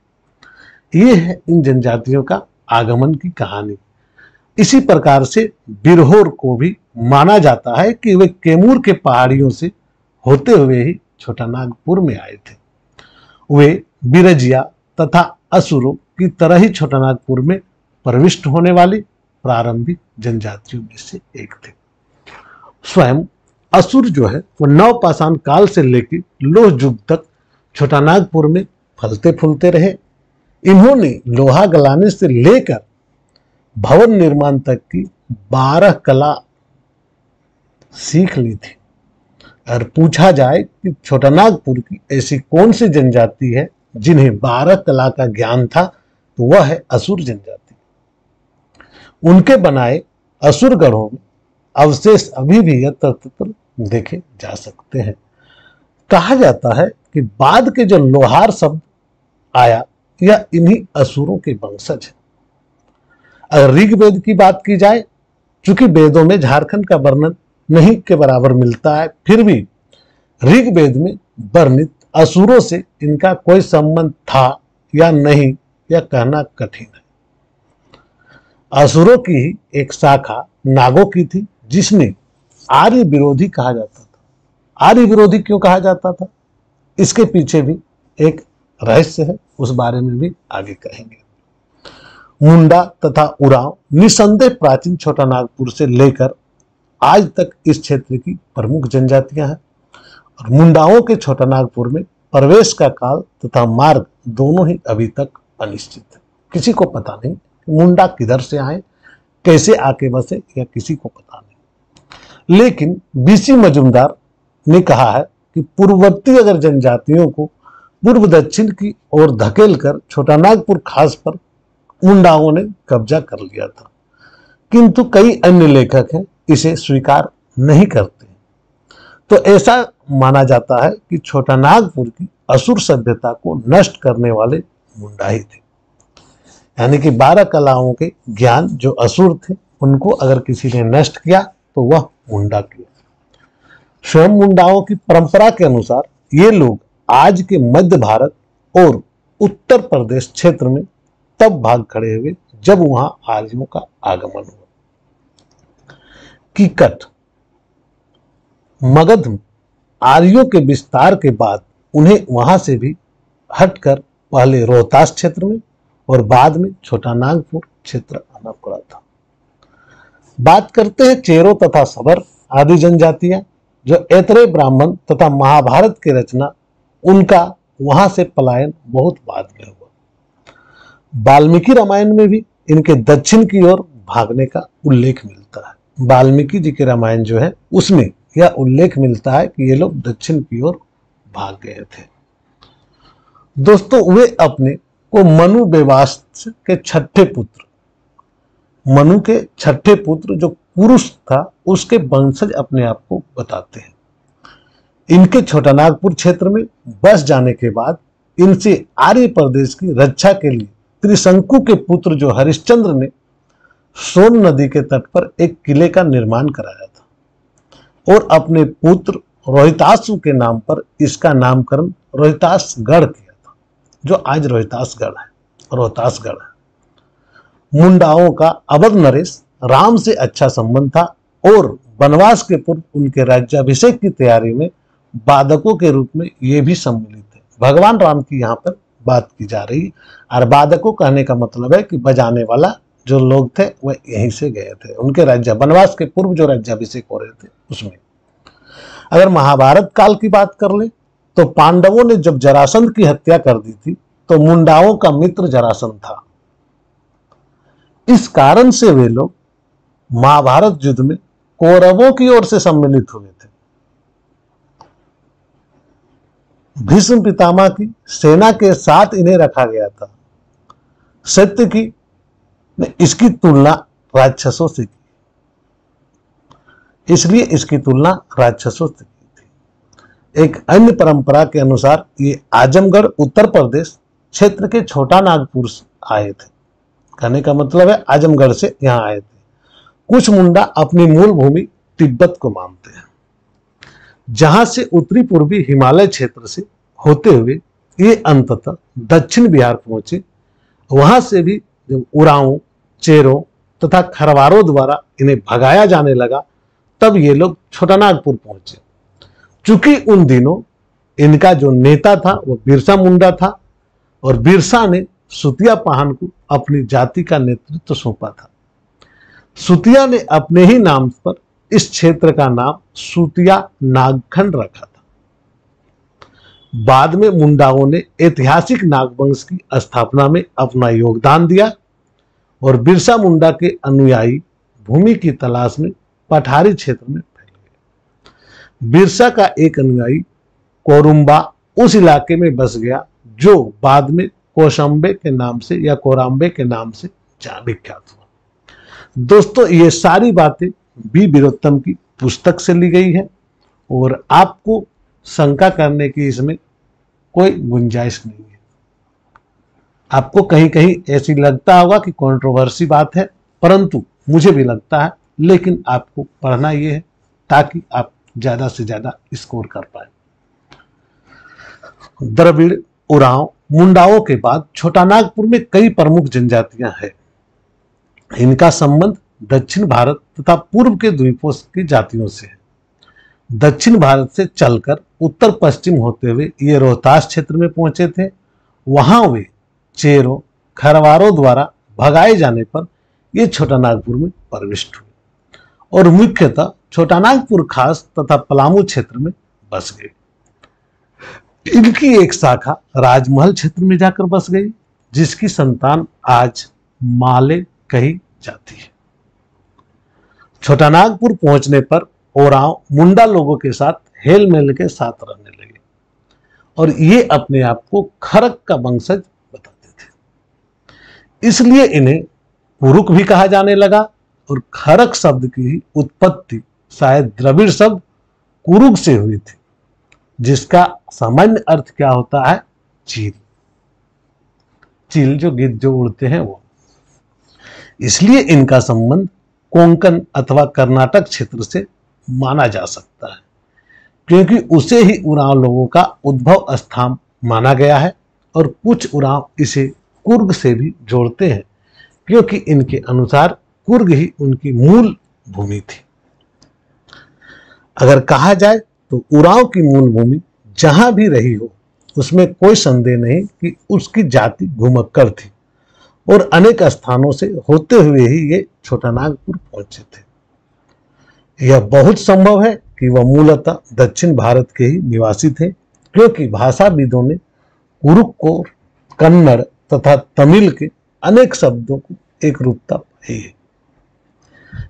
ये है इन जनजातियों का आगमन की कहानी। इसी प्रकार से बिरहोर को भी माना जाता है कि वे कैमूर के पहाड़ियों से होते हुए ही छोटानागपुर में आए थे। वे बिरजिया तथा असुरों की तरह ही छोटानागपुर में प्रविष्ट होने वाली प्रारंभिक जनजातियों में से एक थे। स्वयं असुर जो है वो नवपाषाण काल से लेकर लोह युग तक छोटानागपुर में फलते फूलते रहे। इन्होंने लोहा गलाने से लेकर भवन निर्माण तक की 12 कला सीख ली थी। और पूछा जाए कि छोटानागपुर की ऐसी कौन सी जनजाति है जिन्हें 12 कला का ज्ञान था, तो वह है असुर जनजाति। उनके बनाए असुर गढ़ों में अवशेष अभी भी यत्र देखे जा सकते हैं। कहा जाता है कि बाद के जो लोहार शब्द आया यह इन्हीं असुरों के वंशज है। अगर ऋग्वेद की बात की जाए, चूंकि वेदों में झारखंड का वर्णन नहीं के बराबर मिलता है, फिर भी ऋग्वेद में वर्णित असुरों से इनका कोई संबंध था या नहीं, यह कहना कठिन है। असुरों की ही एक शाखा नागों की थी, जिसने आर्य विरोधी कहा जाता था। आर्य विरोधी क्यों कहा जाता था, इसके पीछे भी एक रहस्य है, उस बारे में भी आगे कहेंगे। मुंडा तथा उरांव निसंदेह प्राचीन छोटा नागपुर से लेकर आज तक इस क्षेत्र की प्रमुख जनजातियां हैं। और मुंडाओं के छोटा नागपुर में प्रवेश का काल तथा मार्ग दोनों ही अभी तक अनिश्चित है। किसी को पता नहीं कि मुंडा किधर से आए, कैसे आके बसे, या किसी को पता नहीं। लेकिन बीसी मजुमदार ने कहा है कि पूर्ववर्ती अगर जनजातियों को पूर्व दक्षिण की ओर धकेल कर छोटा नागपुर खास पर मुंडाओं ने कब्जा कर लिया था, किंतु कई अन्य लेखक हैं इसे स्वीकार नहीं करते। तो ऐसा माना जाता है कि छोटा नागपुर की असुर सभ्यता को नष्ट करने वाले मुंडा ही थे। यानी कि 12 कलाओं के ज्ञान जो असुर थे, उनको अगर किसी ने नष्ट किया तो वह मुंडा किया। स्वयं मुंडाओं की परंपरा के अनुसार ये लोग आज के मध्य भारत और उत्तर प्रदेश क्षेत्र में तब भाग खड़े हुए जब वहां आर्यों का आगमन हुआ। कीकट मगध में आर्यों के विस्तार के बाद उन्हें वहां से भी हटकर पहले रोहतास क्षेत्र में और बाद में छोटा नागपुर क्षेत्र आना पड़ा था। बात करते हैं चेरो तथा सबर आदि जनजातियां, जो ऐतरेय ब्राह्मण तथा महाभारत की रचना, उनका वहां से पलायन बहुत बाद में हुआ। वाल्मीकि रामायण में भी इनके दक्षिण की ओर भागने का उल्लेख मिलता है। वाल्मीकि जी के रामायण जो है उसमें यह उल्लेख मिलता है कि ये लोग दक्षिण की ओर भाग गए थे। दोस्तों, वे अपने को मनु बेवास्त के छठे पुत्र, मनु के छठे पुत्र जो पुरुष था, उसके वंशज अपने आप को बताते हैं। इनके छोटा नागपुर क्षेत्र में बस जाने के बाद इनसे आर्य प्रदेश की रक्षा के लिए त्रिशंकु के पुत्र जो हरिश्चंद्र ने सोन नदी के तट पर एक किले का निर्माण कराया था और अपने पुत्र रोहितासु के नाम पर इसका नामकरण रोहितासगढ़ किया था, जो आज रोहितासगढ़ है, रोहतासगढ़ है। मुंडाओं का अवध नरेश राम से अच्छा संबंध था और वनवास के पूर्व उनके राज्याभिषेक की तैयारी में बाधकों के रूप में ये भी सम्मिलित थे। भगवान राम की यहाँ पर बात की जा रही, और बाधकों कहने का मतलब है कि बजाने वाला जो लोग थे वह यहीं से गए थे, उनके राज्य वनवास के पूर्व जो राज्याभिषेक हो रहे थे उसमें। अगर महाभारत काल की बात कर ले तो पांडवों ने जब जरासंध की हत्या कर दी थी तो मुंडाओं का मित्र जरासंध था। इस कारण से वे लोग महाभारत युद्ध में कौरवों की ओर से सम्मिलित हुए थे। भीष्म पितामह की सेना के साथ इन्हें रखा गया था। सत्यकी ने इसकी तुलना राक्षसों से की, इसलिए इसकी तुलना राक्षसों से की थी। एक अन्य परंपरा के अनुसार ये आजमगढ़ उत्तर प्रदेश क्षेत्र के छोटा नागपुर से आए थे। कहने का मतलब है आजमगढ़ से यहां आए थे। कुछ मुंडा अपनी मूल भूमि तिब्बत को मानते हैं, जहां से उत्तरी पूर्वी हिमालय क्षेत्र से होते हुए ये अंततः दक्षिण बिहार पहुंचे। वहां से भी जब उरांव, चेरों तथा खरवारों द्वारा इन्हें भगाया जाने लगा, तब ये लोग छोटा नागपुर पहुंचे। चूंकि उन दिनों इनका जो नेता था वो बिरसा मुंडा था और बिरसा ने सुतिया पाहन को अपनी जाति का नेतृत्व सौंपा था। सुतिया ने अपने ही नाम पर इस क्षेत्र का नाम सुतिया नागखंड रखा था। बाद में मुंडाओं ने ऐतिहासिक नागवंश की स्थापना में अपना योगदान दिया और बिरसा मुंडा के अनुयायी भूमि की तलाश में पठारी क्षेत्र में फैल गए। बिरसा का एक अनुयायी कोरुम्बा उस इलाके में बस गया जो बाद में कोशंबे के नाम से या कोराम्बे के नाम से विख्यात हुआ। दोस्तों, ये सारी बातें बी वीरोत्तम की पुस्तक से ली गई है और आपको शंका करने की इसमें कोई गुंजाइश नहीं है। आपको कहीं कहीं ऐसी लगता होगा कि कंट्रोवर्सी बात है, परंतु मुझे भी लगता है, लेकिन आपको पढ़ना ये है ताकि आप ज्यादा से ज्यादा स्कोर कर पाए। द्रविड़, उरांव, मुंडाओं के बाद छोटानागपुर में कई प्रमुख जनजातियां हैं। इनका संबंध दक्षिण भारत तथा पूर्व के द्वीपों की जातियों से है। दक्षिण भारत से चलकर उत्तर पश्चिम होते हुए ये रोहतास क्षेत्र में पहुंचे थे। वहां वे चेरों, खरवारों द्वारा भगाए जाने पर ये छोटानागपुर में प्रविष्ट हुए और मुख्यतः छोटानागपुर खास तथा पलामू क्षेत्र में बस गए। इनकी एक शाखा राजमहल क्षेत्र में जाकर बस गई, जिसकी संतान आज माले कही जाती है। छोटानागपुर पहुंचने पर ओरांव मुंडा लोगों के साथ हेल मेल के साथ रहने लगे और ये अपने आप को खरक का वंशज बताते थे। इसलिए इन्हें कुरुक भी कहा जाने लगा और खरक शब्द की उत्पत्ति शायद द्रविड़ शब्द कुरुक से हुई थी, जिसका सामान्य अर्थ क्या होता है? चील। चील जो गिद्ध जो उड़ते हैं वो। इसलिए इनका संबंध कोंकण अथवा कर्नाटक क्षेत्र से माना जा सकता है, क्योंकि उसे ही उरांव लोगों का उद्भव स्थान माना गया है और कुछ उरांव इसे कुर्ग से भी जोड़ते हैं, क्योंकि इनके अनुसार कुर्ग ही उनकी मूल भूमि थी। अगर कहा जाए तो उरांव की मूल भूमि जहां भी रही हो, उसमें कोई संदेह नहीं कि उसकी जाति घुमक्कड़ थी और अनेक स्थानों से होते हुए ही ये छोटानागपुर पहुंचे थे। यह बहुत संभव है कि वह मूलतः दक्षिण भारत के ही निवासी थे, क्योंकि भाषाविदों ने कुरुक को कन्नड़ तथा तमिल के अनेक शब्दों को एक रूपता पाई है।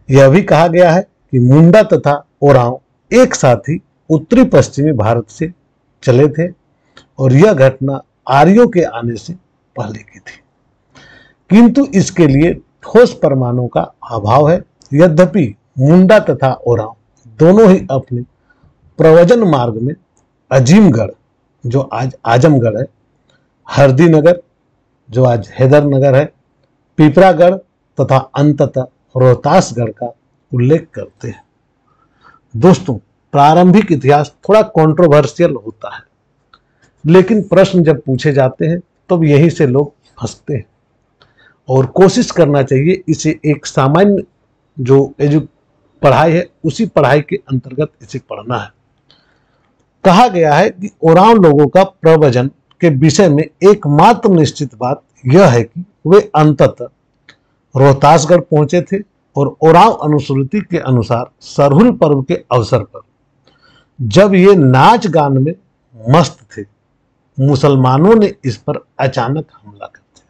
यह भी कहा गया है कि मुंडा तथा ओरांव एक साथ ही उत्तरी पश्चिमी भारत से चले थे और यह घटना आर्यों के आने से पहले की थी, किंतु इसके लिए ठोस प्रमाणों का अभाव है। यद्यपि मुंडा तथा ओरांव दोनों ही अपने प्रव्रजन मार्ग में अजीमगढ़, जो आज आजमगढ़ है, हरदीनगर, जो आज हैदरनगर है, पिपरागढ़ तथा अंततः रोहतासगढ़ का उल्लेख करते हैं। दोस्तों, प्रारंभिक इतिहास थोड़ा कंट्रोवर्शियल होता है, लेकिन प्रश्न जब पूछे जाते हैं तब यहीं से लोग फंसते हैं और कोशिश करना चाहिए इसे एक सामान्य जो पढ़ाई है उसी पढ़ाई के अंतर्गत इसे पढ़ना है। कहा गया है कि ओरांव लोगों का प्रव्रजन के विषय में एकमात्र निश्चित बात यह है कि वे अंततः रोहतासगढ़ पहुंचे थे और ओरांव अनुश्रुति के अनुसार सरहुल पर्व के अवसर पर जब ये नाच गान में मस्त थे, मुसलमानों ने इस पर अचानक हमला कर दिया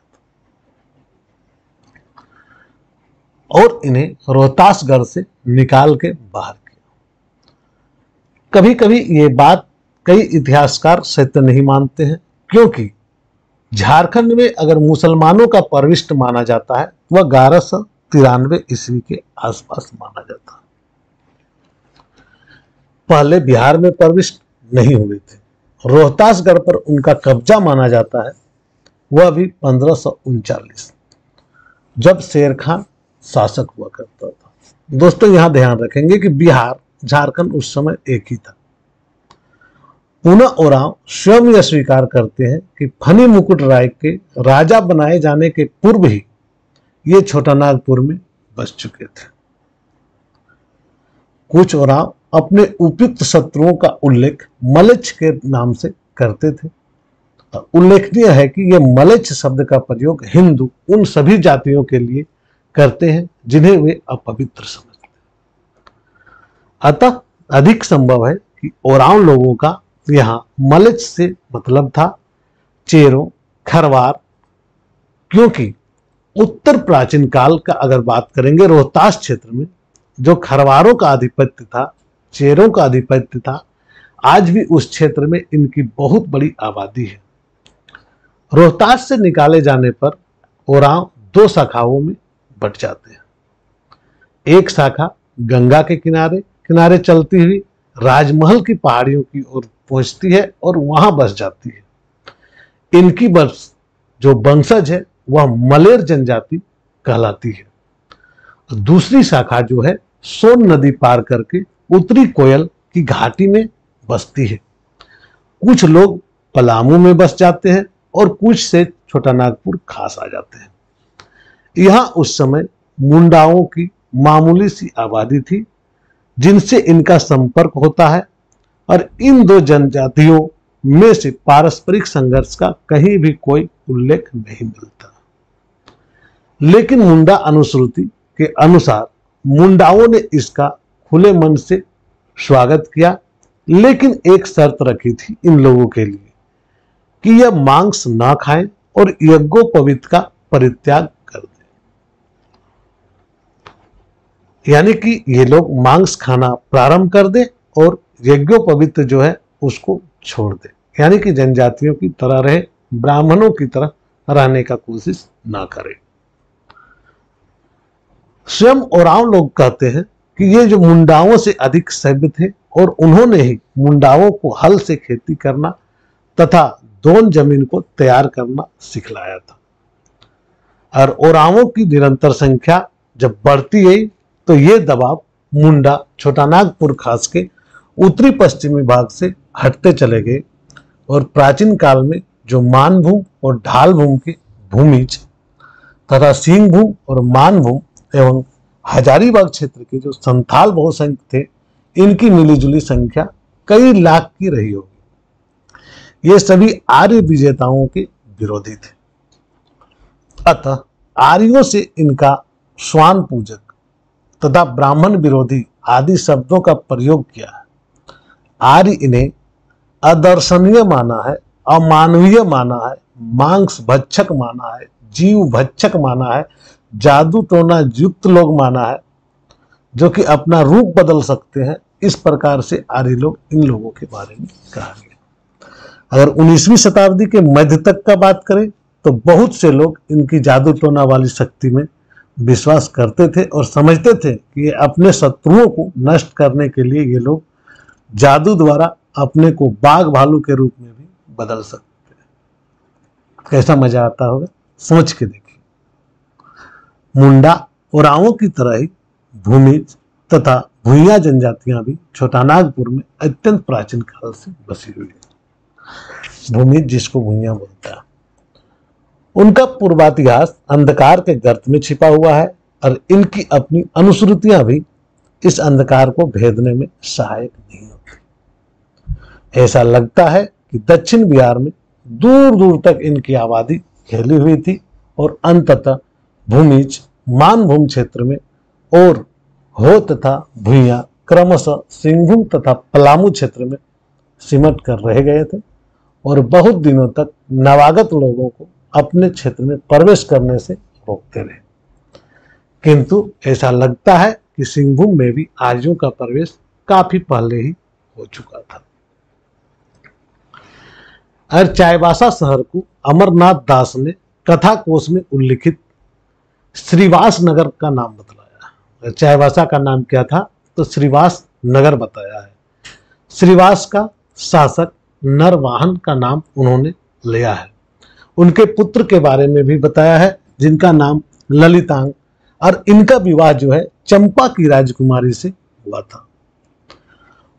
और इन्हें रोहतासगढ़ से निकाल के बाहर किया। कभी कभी ये बात कई इतिहासकार सत्य नहीं मानते हैं, क्योंकि झारखंड में अगर मुसलमानों का प्रविष्ट माना जाता है वह 1193 ईस्वी के आसपास माना जाता है। पहले बिहार में प्रविष्ट नहीं हुए थे। रोहतासगढ़ पर उनका कब्जा माना जाता है वह भी 1539, जब शेर खान शासक हुआ करता था। दोस्तों, यहां ध्यान रखेंगे कि बिहार झारखंड उस समय एक ही था। पुनः ओरांव स्वयं यह स्वीकार करते हैं कि फनी मुकुट राय के राजा बनाए जाने के पूर्व ही ये छोटानागपुर में बस चुके थे। कुछ ओरांव अपने उपयुक्त शत्रुओं का उल्लेख मलेच्छ के नाम से करते थे। उल्लेखनीय है कि यह मलेच्छ शब्द का प्रयोग हिंदू उन सभी जातियों के लिए करते हैं जिन्हें वे अपवित्र समझते हैं। अतः अधिक संभव है कि ओरांव लोगों का यहाँ मलेच्छ से मतलब था चेरो, खरवार, क्योंकि उत्तर प्राचीन काल का अगर बात करेंगे रोहतास क्षेत्र में जो खरवारों का आधिपत्य था, चेरों का आधिपत्य था, आज भी उस क्षेत्र में इनकी बहुत बड़ी आबादी है। रोहतास से निकाले जाने पर ओरांव दो शाखाओं में बट जाते हैं। एक शाखा गंगा के किनारे किनारे चलती हुई राजमहल की पहाड़ियों की ओर पहुंचती है और वहां बस जाती है। इनकी जो वंशज है वह मलेर जनजाति कहलाती है। दूसरी शाखा जो है सोन नदी पार करके उत्तरी कोयल की घाटी में बसती है। कुछ लोग पलामू में बस जाते हैं और कुछ से छोटा नागपुर खास आ जाते हैं। यहां उस समय मुंडाओं की मामूली सी आबादी थी जिनसे इनका संपर्क होता है, और इन दो जनजातियों में से पारस्परिक संघर्ष का कहीं भी कोई उल्लेख नहीं मिलता। लेकिन मुंडा अनुश्रुति के अनुसार मुंडाओं ने इसका खुले मन से स्वागत किया, लेकिन एक शर्त रखी थी इन लोगों के लिए कि यह मांस ना खाएं और यज्ञोपवीत का परित्याग कर दें। यानी कि ये लोग मांस खाना प्रारंभ कर दें और यज्ञोपवीत जो है उसको छोड़ दें, यानी कि जनजातियों की तरह रहे, ब्राह्मणों की तरह रहने का कोशिश ना करें। स्वयं ओरांव लोग कहते हैं कि ये जो मुंडाओं से अधिक सभ्य थे और उन्होंने ही मुंडाओं को हल से खेती करना तथा दोन जमीन को तैयार करना सिखलाया था। और ओरांवों की निरंतर संख्या जब बढ़ती गई तो ये दबाव मुंडा छोटा नागपुर खास के उत्तरी पश्चिमी भाग से हटते चले गए, और प्राचीन काल में जो मानभूम और ढालभूम के भूमिज तथा सिंहभूम और मानभूम एवं हजारीबाग क्षेत्र के जो संथाल बहुसंख्य थे, इनकी मिलीजुली संख्या कई लाख की रही होगी। ये सभी आर्य विजेताओं के विरोधी थे। अतः आर्यों से इनका स्वान पूजक तथा ब्राह्मण विरोधी आदि शब्दों का प्रयोग किया है। आर्य इन्हें अदर्शनीय माना है, अमानवीय माना है, मांस भक्षक माना है, जीव भक्षक माना है, जादू टोना युक्त लोग माना है, जो कि अपना रूप बदल सकते हैं। इस प्रकार से आर्य लोग इन लोगों के बारे में कहा गया। अगर 19वीं शताब्दी के मध्य तक का बात करें तो बहुत से लोग इनकी जादू टोना वाली शक्ति में विश्वास करते थे और समझते थे कि ये अपने शत्रुओं को नष्ट करने के लिए ये लोग जादू द्वारा अपने को बाघ भालू के रूप में भी बदल सकते हैं। कैसा मजा आता होगा, सोच के देखिए। मुंडा ओरांवों की तरह ही भूमिज तथा भूइया जनजातियां भी छोटा नागपुर में अत्यंत प्राचीन काल से बसी हुई है। भूमिज जिसको भूइया बोलता है, उनका पूर्वातिहास अंधकार के गर्त में छिपा हुआ है और इनकी अपनी अनुश्रुतियां भी इस अंधकार को भेदने में सहायक नहीं होती। ऐसा लगता है कि दक्षिण बिहार में दूर दूर तक इनकी आबादी फैली हुई थी और अंततः भूमिज मानभूम क्षेत्र में और हो तथा भूइया क्रमशः सिंहभूम तथा पलामू क्षेत्र में सिमट कर रह गए थे और बहुत दिनों तक नवागत लोगों को अपने क्षेत्र में प्रवेश करने से रोकते रहे। किंतु ऐसा लगता है कि सिंहभूम में भी आर्यों का प्रवेश काफी पहले ही हो चुका था। और चाईबासा शहर को अमरनाथ दास ने कथा कोश में उल्लिखित श्रीवास नगर का नाम बतलाया। चाईबासा का नाम क्या था तो श्रीवास नगर बताया है। श्रीवास का शासक नरवाहन का नाम उन्होंने लिया है। उनके पुत्र के बारे में भी बताया है जिनका नाम ललितांग, और इनका विवाह जो है चंपा की राजकुमारी से हुआ था।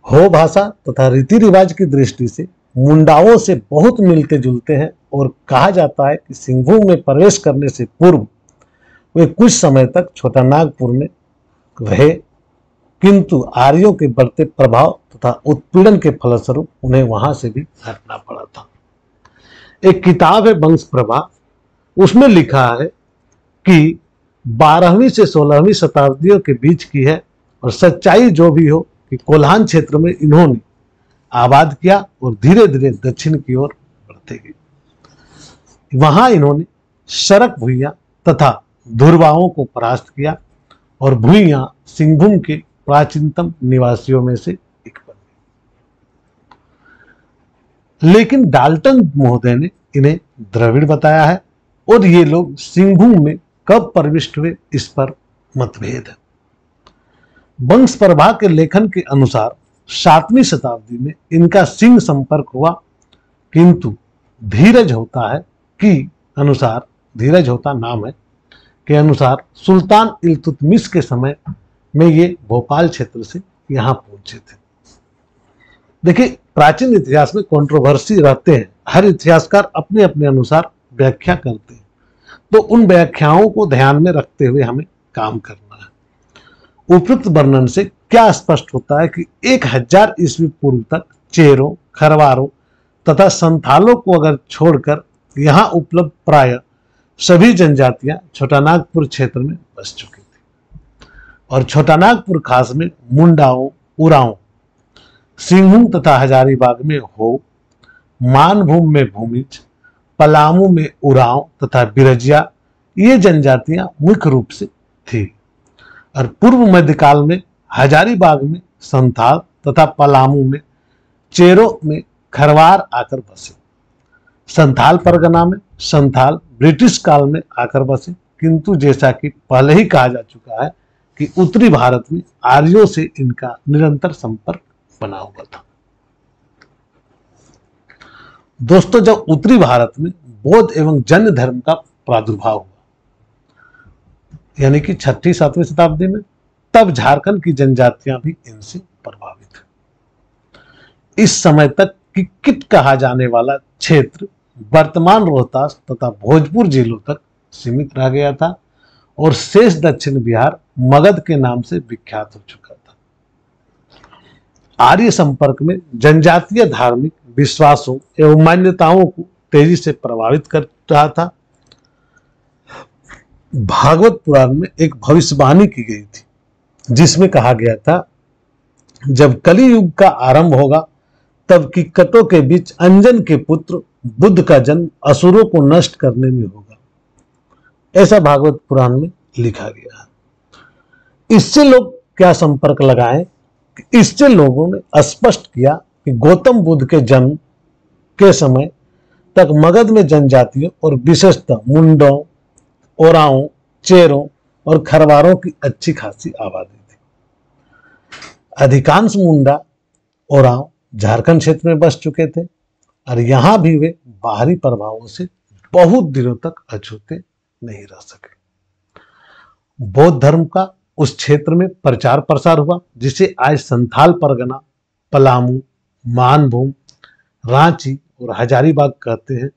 हो भाषा तथा रीति रिवाज की दृष्टि से मुंडाओं से बहुत मिलते जुलते हैं और कहा जाता है कि सिंहभूम में प्रवेश करने से पूर्व वे कुछ समय तक छोटा नागपुर में रहे, किंतु आर्यों के बढ़ते प्रभाव तथा उत्पीड़न के फलस्वरूप उन्हें वहां से भी हटना पड़ा था। एक किताब है वंश प्रभा, उसमें लिखा है कि 12वीं से 16वीं शताब्दियों के बीच की है और सच्चाई जो भी हो कि कोल्हान क्षेत्र में इन्होंने आबाद किया और धीरे धीरे दक्षिण की ओर बढ़ते गए। वहां इन्होंने शरक भूइया तथा धुरवाओं को परास्त किया और भूइया सिंहभूम के प्राचीनतम निवासियों में से एक बन गए। लेकिन डाल्टन महोदय ने इन्हें द्रविड़ बताया है और ये लोग सिंहभूम में कब प्रविष्ट हुए इस पर मतभेद है। वंश प्रभा के लेखन के अनुसार 7वीं शताब्दी में इनका सिंह संपर्क हुआ, किंतु धीरज होता है कि अनुसार, धीरज होता नाम है के अनुसार सुल्तान इल्तुतमिश के समय में ये भोपाल क्षेत्र से यहाँ पहुंचे थे। देखिए, प्राचीन इतिहास में कंट्रोवर्सी रहते हैं, हर इतिहासकार अपने अपने अनुसार व्याख्या करते हैं, तो उन व्याख्याओं को ध्यान में रखते हुए हमें काम करना है। उपयुक्त वर्णन से क्या स्पष्ट होता है कि 1000 ईस्वी पूर्व तक चेरों, खरवारों तथा संथालों को अगर छोड़कर यहाँ उपलब्ध प्राय सभी जनजातियां छोटानागपुर क्षेत्र में बस चुकी थी, और छोटानागपुर खास में मुंडाओं, उराओं, सिंहूम तथा हजारीबाग में हो, मानभूम में भूमिज, पलामू में उरांव तथा बिरजिया, ये जनजातियां मुख्य रूप से थी। और पूर्व मध्यकाल में हजारीबाग में संथाल तथा पलामू में चेरो में खरवार आकर बसे। संथाल परगना में संथाल ब्रिटिश काल में आकर बसे, किंतु जैसा कि पहले ही कहा जा चुका है कि उत्तरी भारत में आर्यों से इनका निरंतर संपर्क बना हुआ था। दोस्तों, जब उत्तरी भारत में बौद्ध एवं जैन धर्म का प्रादुर्भाव हुआ, यानी कि 6वीं-7वीं शताब्दी में, तब झारखंड की जनजातियां भी इनसे प्रभावित हुई। इस समय तक किट कहा जाने वाला क्षेत्र वर्तमान रोहतास तथा भोजपुर जिलों तक सीमित रह गया था और शेष दक्षिण बिहार मगध के नाम से विख्यात हो चुका था। आर्य संपर्क में जनजातीय धार्मिक विश्वासों एवं मान्यताओं को तेजी से प्रभावित कर रहा था। भागवत पुराण में एक भविष्यवाणी की गई थी, जिसमें कहा गया था, जब कली युग का आरंभ होगा तब किक्कतों के बीच अंजन के पुत्र बुद्ध का जन्म असुरों को नष्ट करने में होगा। ऐसा भागवत पुराण में लिखा गया है। इससे लोग क्या संपर्क लगाएं? इससे लोगों ने स्पष्ट किया कि गौतम बुद्ध के जन्म के समय तक मगध में जनजातियों और विशेषतः मुंडों, ओराओं, चेरों और खरवारों की अच्छी खासी आबादी थी। अधिकांश मुंडा, ओरांव झारखंड क्षेत्र में बस चुके थे और यहां भी वे बाहरी प्रभावों से बहुत दिनों तक अछूते नहीं रह सके। बौद्ध धर्म का उस क्षेत्र में प्रचार प्रसार हुआ, जिसे आज संथाल परगना, पलामू, मानभूम, रांची और हजारीबाग कहते हैं।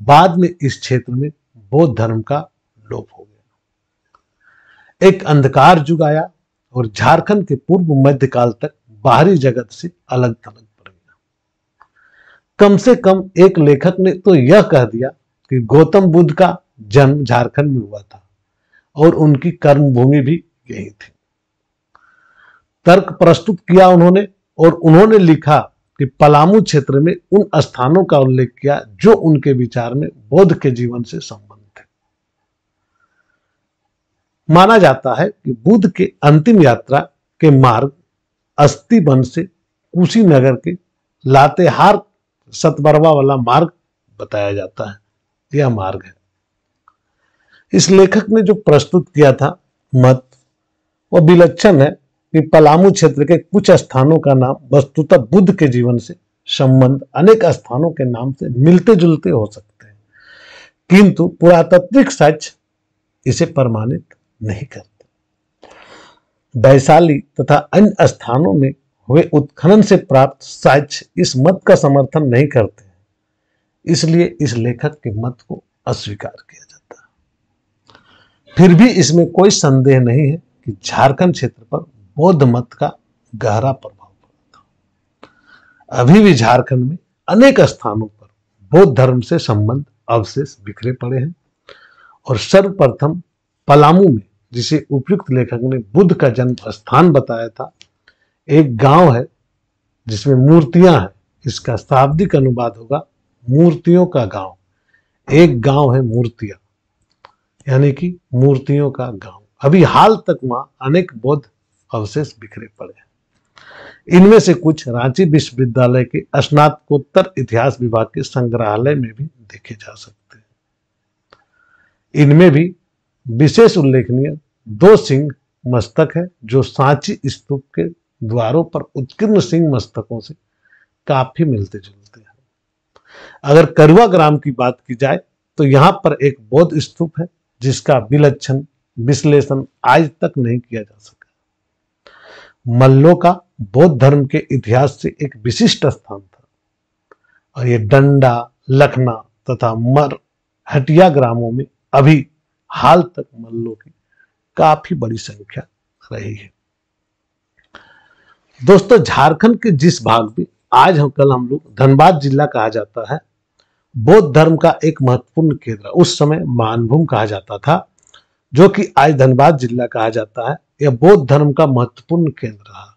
बाद में इस क्षेत्र में बौद्ध धर्म का लोप हो गया। एक अंधकार युग आया और झारखंड के पूर्व मध्यकाल तक बाहरी जगत से अलग थलग पड़ गया। कम से कम एक लेखक ने तो यह कह दिया कि गौतम बुद्ध का जन्म झारखंड में हुआ था और उनकी कर्मभूमि भी यही थी। तर्क प्रस्तुत किया उन्होंने, और उन्होंने लिखा कि पलामू क्षेत्र में उन स्थानों का उल्लेख किया जो उनके विचार में बौद्ध के जीवन से संबंधित थे। माना जाता है कि बुद्ध के अंतिम यात्रा के मार्ग अस्थि वन से कुशीनगर के लातेहार सतबरवा वाला मार्ग बताया जाता है। यह मार्ग है। इस लेखक ने जो प्रस्तुत किया था मत, वह विलक्षण है कि पलामू क्षेत्र के कुछ स्थानों का नाम वस्तुतः बुद्ध के जीवन से संबंध अनेक स्थानों के नाम से मिलते जुलते हो सकते हैं, किंतु पुरातात्विक साक्ष्य इसे प्रमाणित नहीं करते। वैशाली तथा अन्य स्थानों में हुए उत्खनन से प्राप्त साक्ष्य इस मत का समर्थन नहीं करते हैं, इसलिए इस लेखक के मत को अस्वीकार किया जाता है। फिर भी इसमें कोई संदेह नहीं है कि झारखंड क्षेत्र पर बौद्ध मत का गहरा प्रभाव पड़ा था। अभी भी झारखंड में अनेक स्थानों पर बौद्ध धर्म से संबंध अवशेष बिखरे पड़े हैं, और सर्वप्रथम पलामू में, जिसे उपयुक्त लेखक ने बुद्ध का जन्म स्थान बताया था, एक गांव है जिसमें मूर्तियां हैं। इसका शाब्दिक अनुवाद होगा मूर्तियों का गांव। एक गांव है मूर्तियां, यानी कि मूर्तियों का गांव। अभी हाल तक वहां अनेक बौद्ध अवशेष बिखरे पड़े हैं। इनमें से कुछ रांची विश्वविद्यालय के स्नातकोत्तर इतिहास विभाग के संग्रहालय में भी देखे जा सकते हैं। इनमें भी विशेष उल्लेखनीय 2 सिंह मस्तक है, जो सांची स्तूप के द्वारों पर उत्कीर्ण सिंह मस्तकों से काफी मिलते जुलते हैं। अगर करुआ ग्राम की बात की जाए तो यहाँ पर एक बौद्ध स्तूप है, जिसका विलक्षण विश्लेषण आज तक नहीं किया जा सका। मल्लों का बौद्ध धर्म के इतिहास से एक विशिष्ट स्थान था और ये डंडा, लखना तथा मरहटिया ग्रामों में अभी हाल तक मल्लों की काफी बड़ी संख्या रही है। दोस्तों, झारखंड के जिस भाग में आज कल हम लोग धनबाद जिला कहा जाता है, बौद्ध धर्म का एक महत्वपूर्ण केंद्र, उस समय मानभूम कहा जाता था, जो कि आज धनबाद जिला कहा जाता है, यह बौद्ध धर्म का महत्वपूर्ण केंद्र रहा।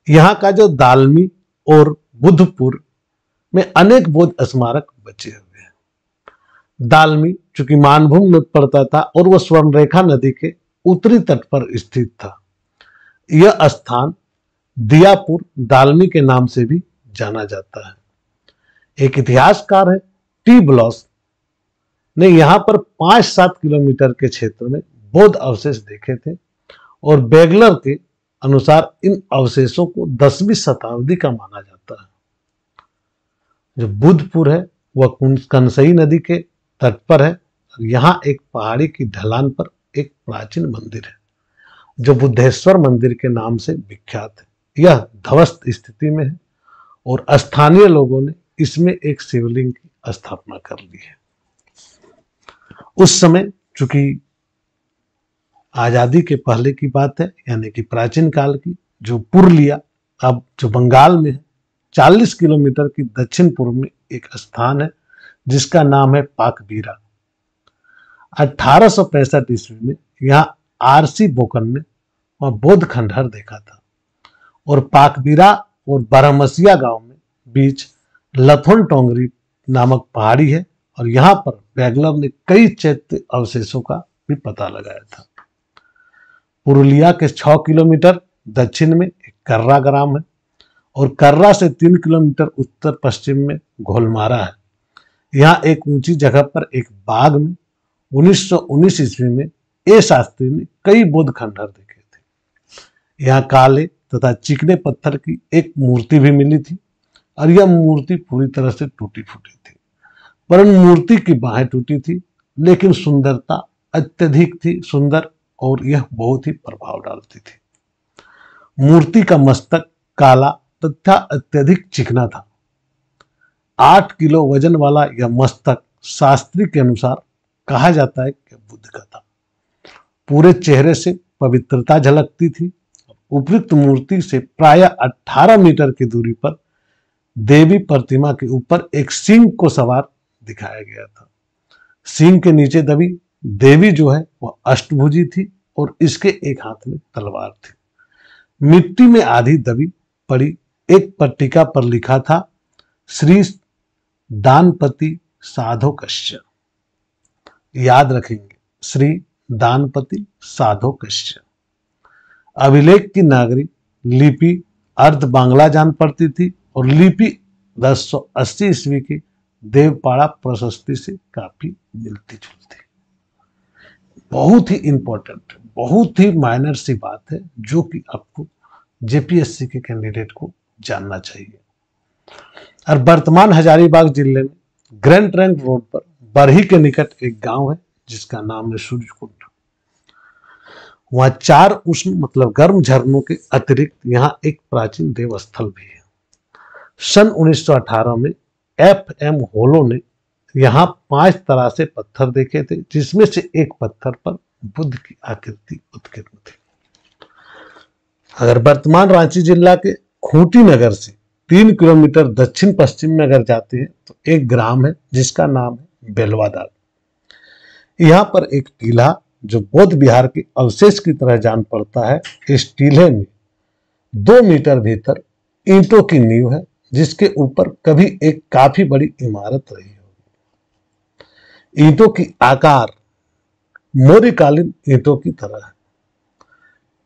यहाँ का जो दालमी और बुद्धपुर में अनेक बौद्ध स्मारक बचे हुए हैं। दालमी चूंकि मानभूम में पड़ता था और वह स्वर्णरेखा नदी के उत्तरी तट पर स्थित था। यह स्थान दियापुर दालमी के नाम से भी जाना जाता है। एक इतिहासकार है टी ब्लॉस ने यहाँ पर 5-7 किलोमीटर के क्षेत्र में बौद्ध अवशेष देखे थे और बेगलर के अनुसार इन अवशेषों को 10वीं शताब्दी का माना जाता है। जो बुद्धपुर है वह कंसई नदी के तट पर है और यहाँ एक पहाड़ी की ढलान पर एक प्राचीन मंदिर है जो बुद्धेश्वर मंदिर के नाम से विख्यात है। यह ध्वस्त स्थिति में है और स्थानीय लोगों ने इसमें एक शिवलिंग की स्थापना कर ली है। उस समय चूंकि आजादी के पहले की बात है, यानी कि प्राचीन काल की, जो पुरुलिया अब जो बंगाल में है, 40 किलोमीटर की दक्षिण पूर्व में एक स्थान है जिसका नाम है पाकबीरा। 1865 ईस्वी में यहाँ आरसी बोकन ने वहां बौद्ध खंडहर देखा था और पाकबीरा और बारहमसिया गांव में बीच लथोन टोंगरी नामक पहाड़ी है और यहाँ पर बेगलर ने कई चैत्य अवशेषों का भी पता लगाया था। पुरुलिया के 6 किलोमीटर दक्षिण में एक कर्रा ग्राम है और कर्रा से 3 किलोमीटर उत्तर पश्चिम में घोलमारा है। यहाँ एक ऊंची जगह पर एक बाग में 1919 ईस्वी में ए शास्त्री ने कई बौद्ध खंडहर देखे थे। यहाँ काले तथा चिकने पत्थर की एक मूर्ति भी मिली थी और यह मूर्ति पूरी तरह से टूटी फूटी थी, परंतु मूर्ति की बाहें टूटी थी, लेकिन सुंदरता अत्यधिक थी सुंदर और यह बहुत ही प्रभाव डालती थी। मूर्ति का मस्तक काला तथा अत्यधिक चिकना था। 8 किलो वजन वाला यह मस्तक शास्त्री के अनुसार कहा जाता है कि बुद्ध का था। पूरे चेहरे से पवित्रता झलकती थी। उपयुक्त मूर्ति से प्राय 18 मीटर की दूरी पर देवी प्रतिमा के ऊपर एक सिंह को सवार दिखाया गया था। सिंह के नीचे दबी देवी जो है वह अष्टभुजी थी और इसके एक हाथ में तलवार थी। मिट्टी में आधी दबी पड़ी एक पट्टिका पर लिखा था, श्री दानपति साधोकस्य। याद रखेंगे, श्री दानपति साधोकस्य। अभिलेख की नागरी लिपि अर्ध बांग्ला जान पड़ती थी और लिपि 1080 ईस्वी की देवपाड़ा प्रशस्ति से काफी मिलती जुलती। बहुत ही इंपॉर्टेंट, बहुत ही माइनर सी बात है जो कि आपको जेपीएससी के कैंडिडेट को जानना चाहिए। और वर्तमान हजारीबाग जिले में ग्रैंड ट्रंक रोड पर बरही के निकट एक गांव है जिसका नाम है सूर्यकुंड। वहां 4 उष्ण मतलब गर्म झरनों के अतिरिक्त यहाँ एक प्राचीन देवस्थल भी है। सन 1918 में FM होलो ने यहाँ 5 तरह से पत्थर देखे थे, जिसमें से एक पत्थर पर बुद्ध की आकृति उत्कीर्ण थी। अगर वर्तमान रांची जिला के खूंटी नगर से 3 किलोमीटर दक्षिण पश्चिम में अगर जाते हैं तो एक ग्राम है जिसका नाम है बेलवादार। यहाँ पर एक टीला जो बौद्ध विहार के अवशेष की तरह जान पड़ता है। इस टीले में 2 मीटर भीतर ईंटों की नींव है जिसके ऊपर कभी एक काफी बड़ी इमारत रही होगी। ईंटों की आकार मौर्यकालीन ईंटों की तरह है।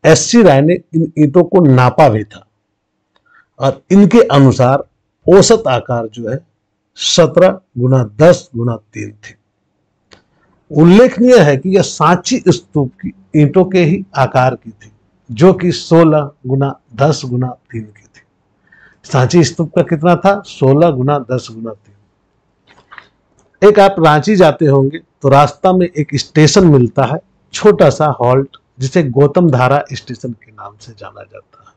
SC राय ने इन ईंटों को नापा भी था और इनके अनुसार औसत आकार जो है 17 गुना 10 गुना 3 थी। उल्लेखनीय है कि यह सांची स्तूप की ईंटों के ही आकार की थी जो कि 16 गुना 10 गुना 3 की थी। सांची स्तूप का कितना था? 16 गुना 10 गुना 3। एक आप रांची जाते होंगे तो रास्ता में एक स्टेशन मिलता है, छोटा सा हॉल्ट, जिसे गौतम धारा स्टेशन के नाम से जाना जाता है।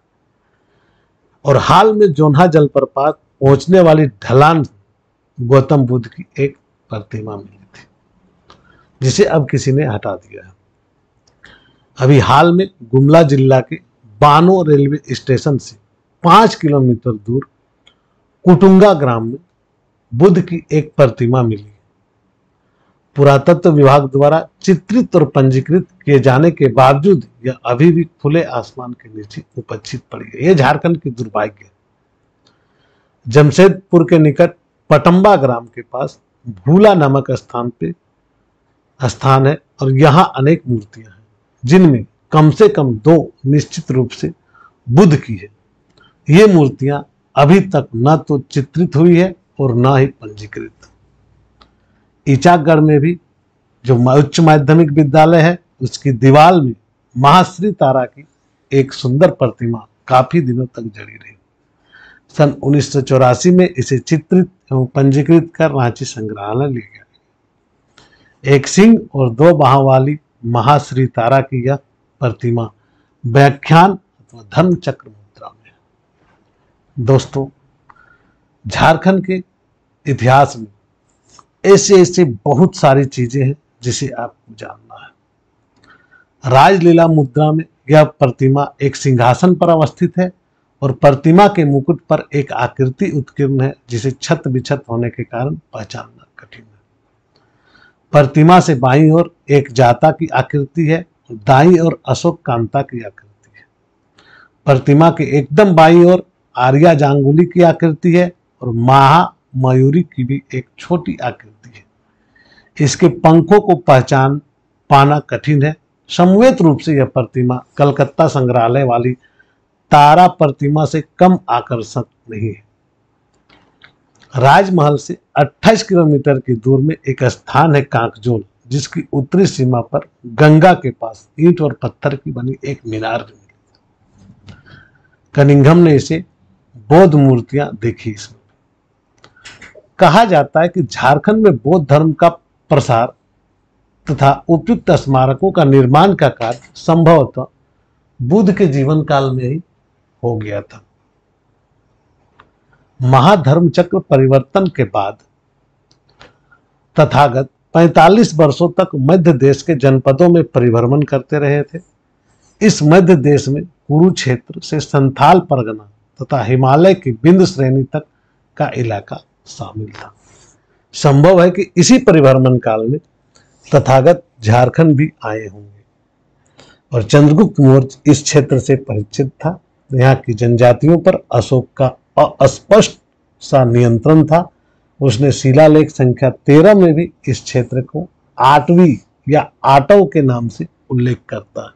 और हाल में जोन्हा जलप्रपात पहुंचने वाली ढलान गौतम बुद्ध की एक प्रतिमा मिली थी, जिसे अब किसी ने हटा दिया है। अभी हाल में गुमला जिला के बानो रेलवे स्टेशन से 5 किलोमीटर दूर कुटुंगा ग्राम में बुद्ध की एक प्रतिमा मिली। पुरातत्व विभाग द्वारा चित्रित और पंजीकृत किए जाने के बावजूद यह अभी भी खुले आसमान के नीचे उपस्थित पड़ी है। यह झारखंड की दुर्भाग्य है। जमशेदपुर के निकट पटम्बा ग्राम के पास भूला नामक स्थान है और यहाँ अनेक मूर्तियां हैं, जिनमें कम से कम 2 निश्चित रूप से बुद्ध की है। ये मूर्तियां अभी तक न तो चित्रित हुई है और न ही पंजीकृत। ईचागढ़ में भी जो उच्च माध्यमिक विद्यालय है, उसकी दीवार में महाश्री तारा की एक सुंदर प्रतिमा काफी दिनों तक जड़ी रही। सन 1984 में इसे चित्रित एवं पंजीकृत कर रांची संग्रहालय ले गया। एक सिंह और 2 बाहों वाली महाश्री तारा की यह प्रतिमा व्याख्यान अथवा धर्म चक्र मुद्रा में है। दोस्तों, झारखंड के इतिहास में ऐसे बहुत सारी चीजें हैं जिसे आपको जानना है। राजलीला मुद्रा में यह प्रतिमा एक सिंहासन पर अवस्थित है और प्रतिमा के मुकुट पर एक आकृति उत्कीर्ण है, जिसे छत बिछत होने के कारण पहचानना कठिन है। प्रतिमा से बाईं ओर एक जाता की आकृति है, दाईं ओर अशोक कांता की आकृति है। प्रतिमा के एकदम बाईं ओर आर्या जांगुली की आकृति है और महा मयूरी की भी एक छोटी आकृति है। इसके पंखों को पहचान पाना कठिन है। समवेत रूप से यह प्रतिमा कलकत्ता संग्रहालय वाली तारा प्रतिमा से कम आकर्षक नहीं है। राजमहल से 28 किलोमीटर की दूर में एक स्थान है कांकजोल, जिसकी उत्तरी सीमा पर गंगा के पास ईंट और पत्थर की बनी एक मीनार मिली। कनिंघम ने इसे बौद्ध मूर्तियां देखी। इसमें कहा जाता है कि झारखंड में बौद्ध धर्म का प्रसार तथा उपयुक्त स्मारकों का निर्माण का कार्य संभवतः बुद्ध के जीवन काल में ही हो गया था। महाधर्म चक्र परिवर्तन के बाद तथागत 45 वर्षों तक मध्य देश के जनपदों में परिभ्रमण करते रहे थे। इस मध्य देश में कुरुक्षेत्र से संथाल परगना तथा हिमालय की विंध्य श्रेणी तक का इलाका शामिल था। संभव है कि इसी परिभ्रमण काल में तथागत झारखंड भी आए होंगे और चंद्रगुप्त मौर्य इस क्षेत्र से परिचित था। यहाँ की जनजातियों पर अशोक का अस्पष्ट सा नियंत्रण था। उसने शिलालेख संख्या 13 में भी इस क्षेत्र को आटवी या आटव के नाम से उल्लेख करता है।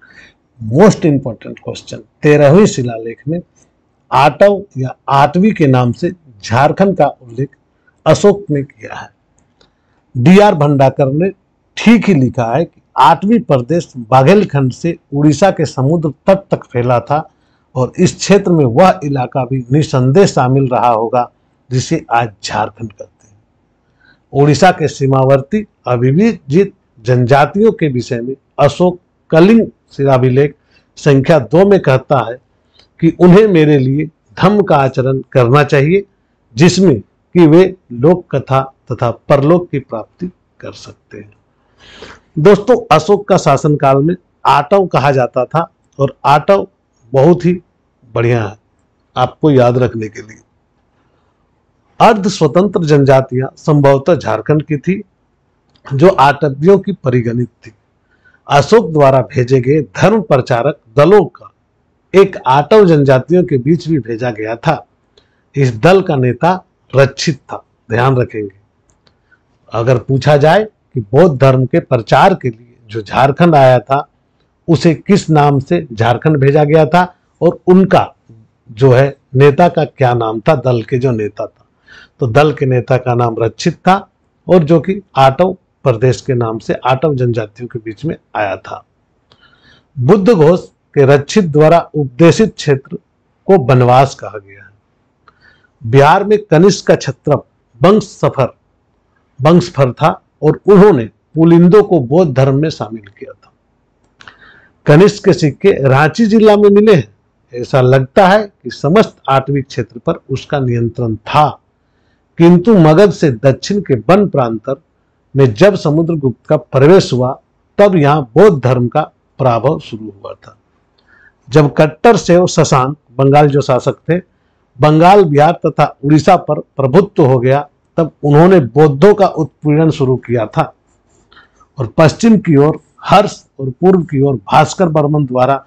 मोस्ट इंपॉर्टेंट क्वेश्चन, 13वें शिलालेख में आटव या आटवी के नाम से झारखंड का उल्लेख अशोक ने किया है। D.R. भंडाकर ने ठीक ही लिखा है कि आटवी प्रदेश बाघेलखंड से उड़ीसा के समुद्र तट तक फैला था और इस क्षेत्र में वह इलाका भी निसंदेह शामिल रहा होगा जिसे आज झारखंड कहते हैं। उड़ीसा के सीमावर्ती अभिजित जनजातियों के विषय में अशोक कलिंग शिलाभिलेख संख्या 2 में कहता है कि उन्हें मेरे लिए धम्म का आचरण करना चाहिए, जिसमें कि वे लोक कथा तथा परलोक की प्राप्ति कर सकते हैं। दोस्तों, अशोक का शासनकाल में आटव कहा जाता था और आटव बहुत ही बढ़िया है आपको याद रखने के लिए। अर्ध स्वतंत्र जनजातियां संभवतः झारखंड की थी, जो आटवियों की परिगणित थी। अशोक द्वारा भेजे गए धर्म प्रचारक दलों का एक आटव जनजातियों के बीच भी भेजा गया था। इस दल का नेता रक्षित था। ध्यान रखेंगे, अगर पूछा जाए कि बौद्ध धर्म के प्रचार के लिए जो झारखंड आया था उसे किस नाम से झारखंड भेजा गया था और उनका जो है नेता का क्या नाम था, दल के जो नेता था, तो दल के नेता का नाम रक्षित था और जो कि आटव प्रदेश के नाम से आटव जनजातियों के बीच में आया था। बुद्ध घोष के रक्षित द्वारा उपदेशित क्षेत्र को बनवास कहा गया है। बिहार में कनिष्क का क्षत्रप वंशफर था और उन्होंने पुलिंदों को बौद्ध धर्म में शामिल किया था। कनिष्क के सिक्के रांची जिला में मिले हैं। ऐसा लगता है कि समस्त आटविक क्षेत्र पर उसका नियंत्रण था, किंतु मगध से दक्षिण के वन प्रांतर में जब समुद्रगुप्त का प्रवेश हुआ तब यहाँ बौद्ध धर्म का प्रभाव शुरू हुआ था। जब कट्टर सेव शशांक, बंगाल जो शासक थे, बंगाल, बिहार तथा उड़ीसा पर प्रभुत्व हो गया, तब उन्होंने बौद्धों का उत्पीड़न शुरू किया था और पश्चिम की ओर हर्ष और पूर्व की ओर भास्कर बर्मन द्वारा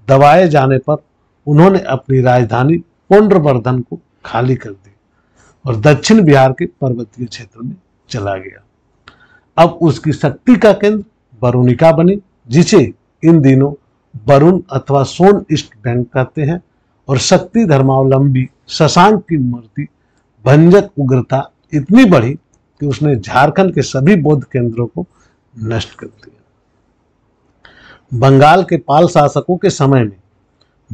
दबाए जाने पर उन्होंने अपनी राजधानी पुंड्रवर्धन को खाली कर दी और दक्षिण बिहार के पर्वतीय क्षेत्र में चला गया। अब उसकी शक्ति का केंद्र बरूनिका बनी, जिसे इन दिनों बरून अथवा सोन ईस्ट बैंक कहते हैं, और शक्ति धर्मावलंबी शशांक की मूर्ति भंजक उग्रता इतनी बढ़ी कि उसने झारखंड के सभी बौद्ध केंद्रों को नष्ट कर दिया। बंगाल के पाल शासकों के समय में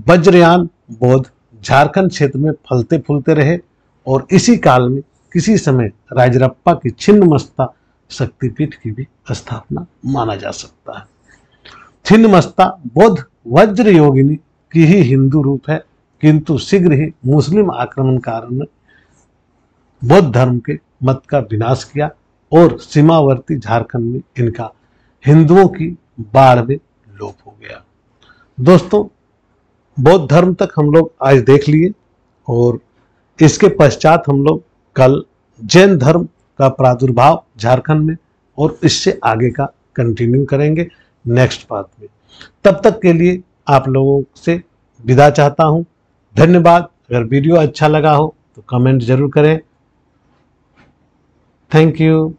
वज्रयान बौद्ध झारखंड क्षेत्र में फलते फूलते रहे और इसी काल में किसी समय राजरप्पा की छिन्नमस्ता शक्तिपीठ की भी स्थापना माना जा सकता है। छिन्नमस्ता बौद्ध वज्र योगिनी की ही हिंदू रूप है, किंतु शीघ्र ही मुस्लिम आक्रमणकारों ने बौद्ध धर्म के मत का विनाश किया और सीमावर्ती झारखंड में इनका हिंदुओं की बाढ़ में लोप हो गया। दोस्तों, बौद्ध धर्म तक हम लोग आज देख लिए और इसके पश्चात हम लोग कल जैन धर्म का प्रादुर्भाव झारखंड में और इससे आगे का कंटिन्यू करेंगे नेक्स्ट पार्ट में। तब तक के लिए आप लोगों से विदा चाहता हूं। धन्यवाद। अगर वीडियो अच्छा लगा हो तो कमेंट जरूर करें। Thank you.